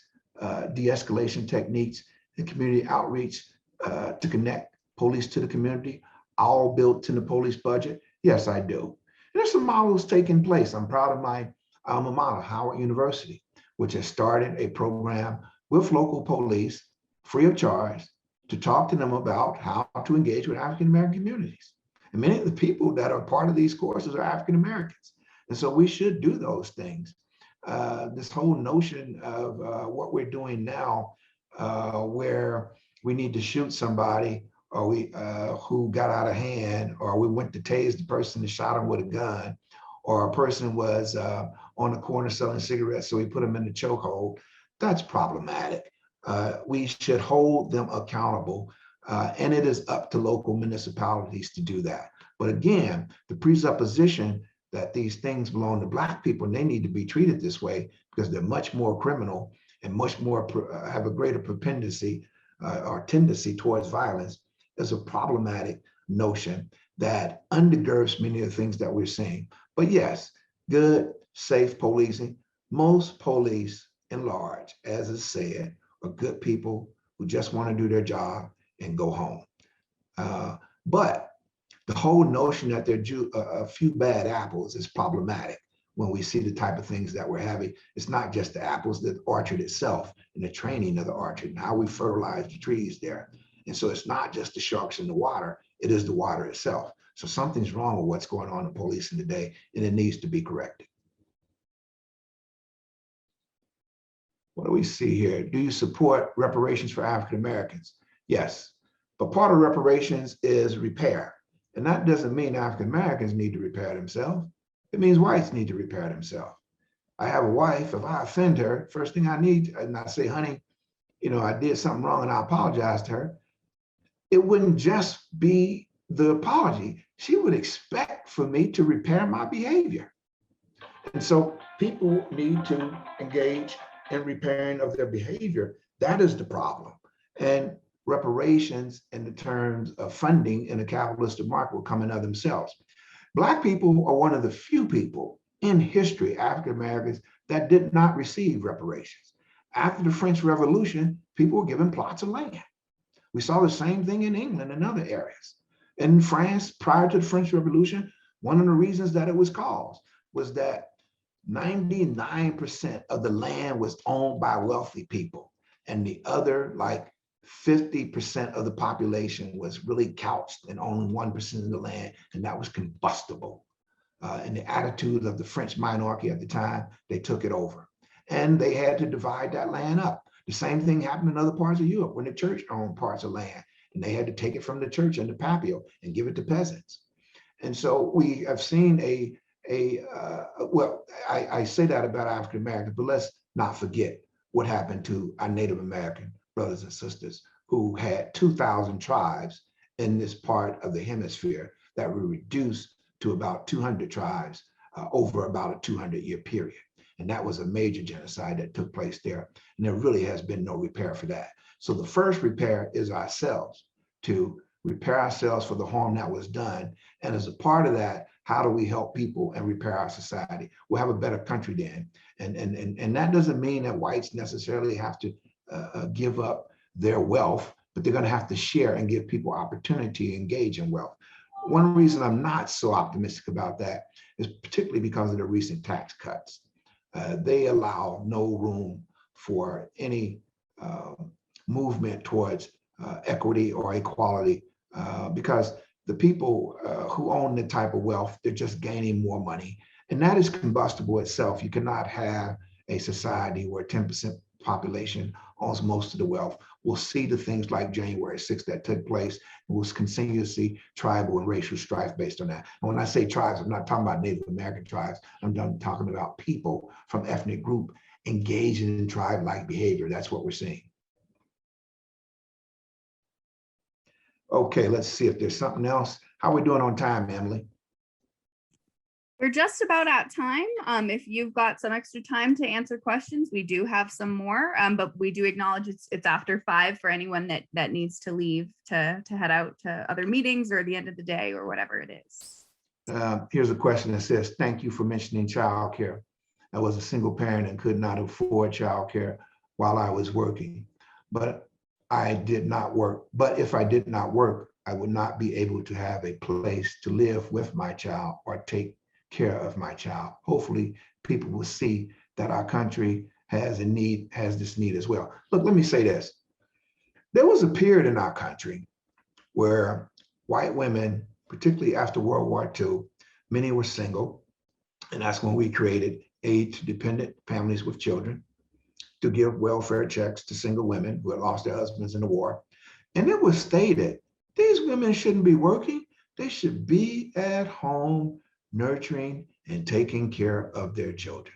B: de-escalation techniques, and community outreach to connect police to the community, all built in the police budget? Yes, I do. There's some models taking place. I'm proud of my alma mater, Howard University, which has started a program with local police, free of charge, to talk to them about how to engage with African-American communities. And many of the people that are part of these courses are African-Americans. And so we should do those things. This whole notion of what we're doing now, where we need to shoot somebody, or we who got out of hand, or we went to tase the person and shot him with a gun, or a person was on the corner selling cigarettes, so we put them in the chokehold. That's problematic. We should hold them accountable, and it is up to local municipalities to do that. But again, the presupposition that these things belong to Black people and they need to be treated this way because they're much more criminal and much more have a greater propensity or tendency towards violence is a problematic notion that undergirds many of the things that we're seeing. But yes, good, safe policing. Most police in large, as is said, are good people who just want to do their job and go home. But the whole notion that there are a few bad apples is problematic when we see the type of things that we're having. It's not just the apples, the orchard itself and the training of the orchard and how we fertilize the trees there. And so it's not just the sharks in the water, it is the water itself. So something's wrong with what's going on in policing today, and it needs to be corrected. What do we see here? Do you support reparations for African Americans? Yes, but part of reparations is repair. And that doesn't mean African Americans need to repair themselves. It means whites need to repair themselves. I have a wife, if I offend her, first thing I need, and I say, honey, I did something wrong and I apologize to her. It wouldn't just be the apology. She would expect for me to repair my behavior. And so people need to engage in repairing of their behavior. That is the problem. And reparations in the terms of funding in a capitalistic market will come in of themselves. Black people are one of the few people in history, African Americans, that did not receive reparations. After the French Revolution, people were given plots of land. We saw the same thing in England and other areas. In France, prior to the French Revolution, one of the reasons that it was caused was that 99% of the land was owned by wealthy people, and the other, like 50% of the population, was really couched in owning 1% of the land, and that was combustible. And the attitude of the French minority at the time, they took it over. And they had to divide that land up. The same thing happened in other parts of Europe when the church owned parts of land, and they had to take it from the church and the papio and give it to peasants. And so we have seen I say that about African Americans, but let's not forget what happened to our Native American brothers and sisters who had 2,000 tribes in this part of the hemisphere that were reduced to about 200 tribes over about a 200-year period. And that was a major genocide that took place there. And there really has been no repair for that. So the first repair is ourselves, to repair ourselves for the harm that was done. And as a part of that, how do we help people and repair our society? We'll have a better country then. And that doesn't mean that whites necessarily have to give up their wealth, but they're going to have to share and give people opportunity to engage in wealth. One reason I'm not so optimistic about that is particularly because of the recent tax cuts. They allow no room for any movement towards equity or equality because the people who own the type of wealth, they're just gaining more money. And that is combustible itself. You cannot have a society where 10% population owns most of the wealth. We'll see the things like January 6th that took place. We'll continue to see tribal and racial strife based on that. And when I say tribes, I'm not talking about Native American tribes. I'm talking about people from ethnic group engaging in tribe-like behavior. That's what we're seeing. Okay, let's see if there's something else. How are we doing on time, Emily?
C: We're just about at time. If you've got some extra time to answer questions, we do have some more, but we do acknowledge it's after 5 for anyone that needs to leave to head out to other meetings or the end of the day or whatever it is.
B: Here's a question that says, thank you for mentioning childcare. I was a single parent and could not afford childcare while I was working, but I did not work. But if I did not work, I would not be able to have a place to live with my child or take care of my child. Hopefully people will see that our country has this need as well. Look, let me say this. There was a period in our country where white women, particularly after World War II, many were single. And that's when we created aid to dependent families with children to give welfare checks to single women who had lost their husbands in the war. And it was stated, these women shouldn't be working. They should be at home nurturing and taking care of their children.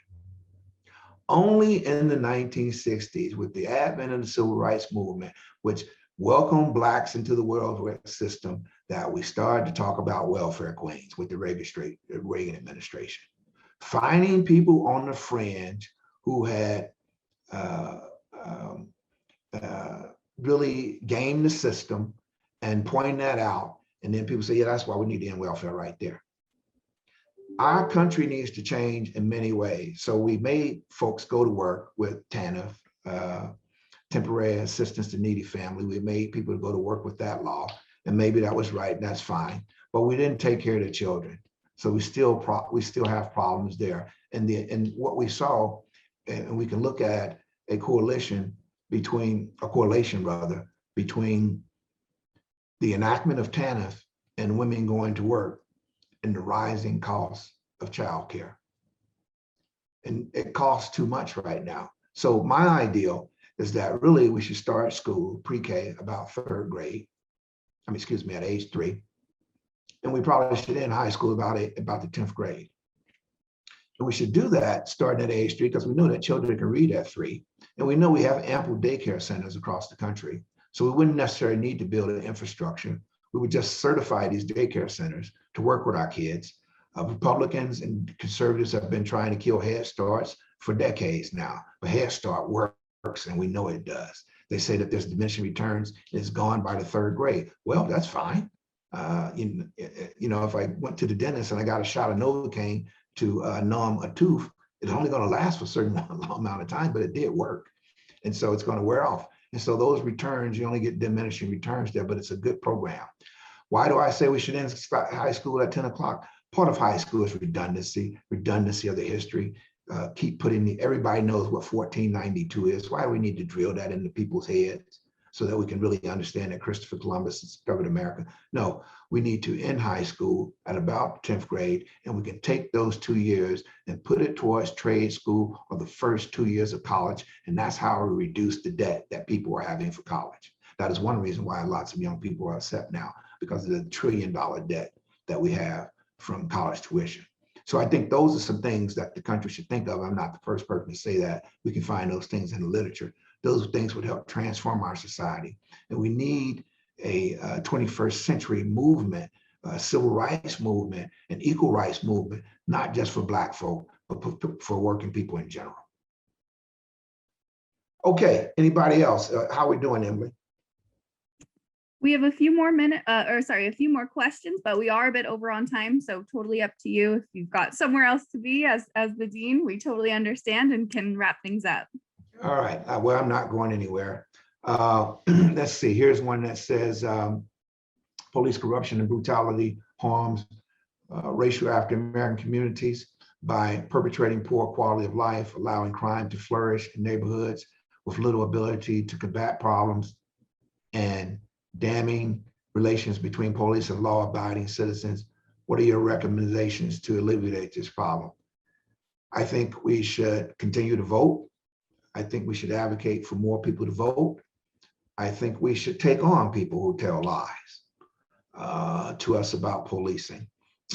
B: Only in the 1960s, with the advent of the Civil Rights Movement, which welcomed Blacks into the welfare system, that we started to talk about welfare queens with the Reagan administration. Finding people on the fringe who had really gamed the system and pointing that out. And then people say, yeah, that's why we need to end welfare right there. Our country needs to change in many ways. So we made folks go to work with TANF, temporary assistance to needy family. We made people go to work with that law, and maybe that was right, and that's fine. But we didn't take care of the children, so we still have problems there. And what we saw, and we can look at a correlation between the enactment of TANF and women going to work and the rising cost of childcare. And it costs too much right now. So my ideal is that really we should start school, pre-K, about third grade. At age 3. And we probably should end high school about the 10th grade. And we should do that starting at age 3 because we know that children can read at 3. And we know we have ample daycare centers across the country. So we wouldn't necessarily need to build an infrastructure. We would just certify these daycare centers to work with our kids. Republicans and conservatives have been trying to kill Head Starts for decades now, but Head Start works, and we know it does. They say that there's diminishing returns, it's gone by the 3rd grade. Well, that's fine. If I went to the dentist and I got a shot of Novocaine to numb a tooth, it's only going to last for a certain amount of time, but it did work. And so it's going to wear off. And so those returns, you only get diminishing returns there, but it's a good program. Why do I say we should end high school at 10 o'clock? Part of high school is redundancy of the history. Keep putting everybody knows what 1492 is. Why do we need to drill that into people's heads so that we can really understand that Christopher Columbus discovered America? No, we need to end high school at about 10th grade, and we can take those 2 years and put it towards trade school or the first 2 years of college. And that's how we reduce the debt that people are having for college. That is one reason why lots of young people are upset now, because of the $1 trillion debt that we have from college tuition. So I think those are some things that the country should think of. I'm not the first person to say that. We can find those things in the literature. Those things would help transform our society. And we need a 21st century movement, a civil rights movement, an equal rights movement, not just for Black folk, but for working people in general. Okay, anybody else? How are we doing, Emily?
C: We have a few more a few more questions, but we are a bit over on time. So totally up to you. If you've got somewhere else to be as the dean, we totally understand and can wrap things up. All
B: right. Well, I'm not going anywhere. Let's see. Here's one that says police corruption and brutality harms racial African American communities by perpetrating poor quality of life, allowing crime to flourish in neighborhoods with little ability to combat problems, and damning relations between police and law-abiding citizens. What are your recommendations to alleviate this problem? I think we should continue to vote. I think we should advocate for more people to vote. I think we should take on people who tell lies to us about policing.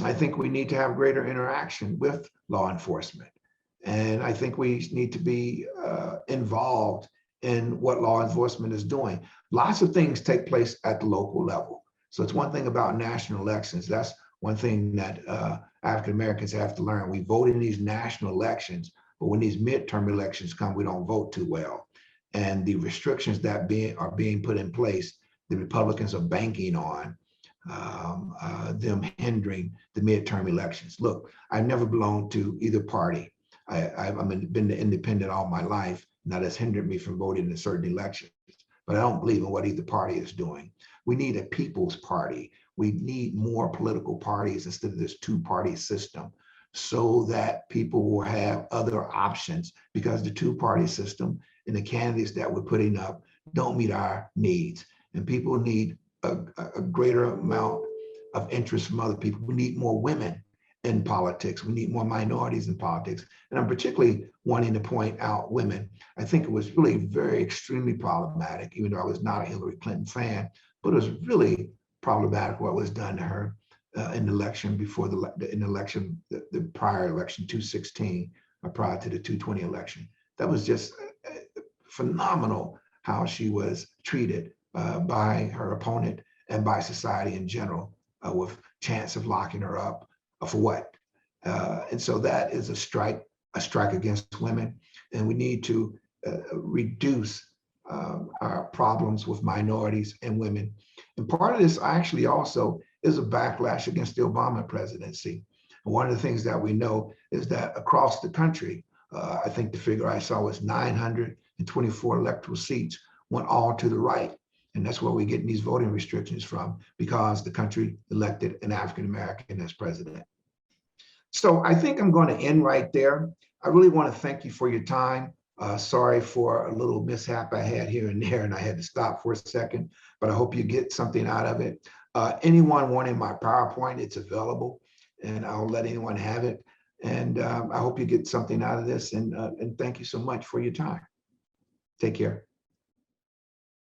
B: I think we need to have greater interaction with law enforcement. And I think we need to be involved in what law enforcement is doing. Lots of things take place at the local level. So it's one thing about national elections. That's one thing that African Americans have to learn. We vote in these national elections, but when these midterm elections come, we don't vote too well. And the restrictions that are being put in place, the Republicans are banking on them hindering the midterm elections. Look, I've never belonged to either party. I've been independent all my life. Now that's hindered me from voting in certain elections, but I don't believe in what either party is doing. We need a people's party. We need more political parties instead of this two-party system so that people will have other options, because the two-party system and the candidates that we're putting up don't meet our needs. And people need a greater amount of interest from other people. We need more women in politics. We need more minorities in politics. And I'm particularly wanting to point out women. I think it was really very extremely problematic, even though I was not a Hillary Clinton fan, but it was really problematic what was done to her in the election before the prior election, 2016, prior to the 2020 election. That was just phenomenal how she was treated by her opponent and by society in general, with chance of locking her up. For what? And so that is a strike against women. And we need to reduce our problems with minorities and women. And part of this actually also is a backlash against the Obama presidency. And one of the things that we know is that across the country, I think the figure I saw was 924 electoral seats went all to the right. And that's where we're getting these voting restrictions from, because the country elected an African American as president. So I think I'm going to end right there. I really want to thank you for your time. Sorry for a little mishap I had here and there, and I had to stop for a second, but I hope you get something out of it. Anyone wanting my PowerPoint, it's available, and I'll let anyone have it. And I hope you get something out of this, and thank you so much for your time. Take care.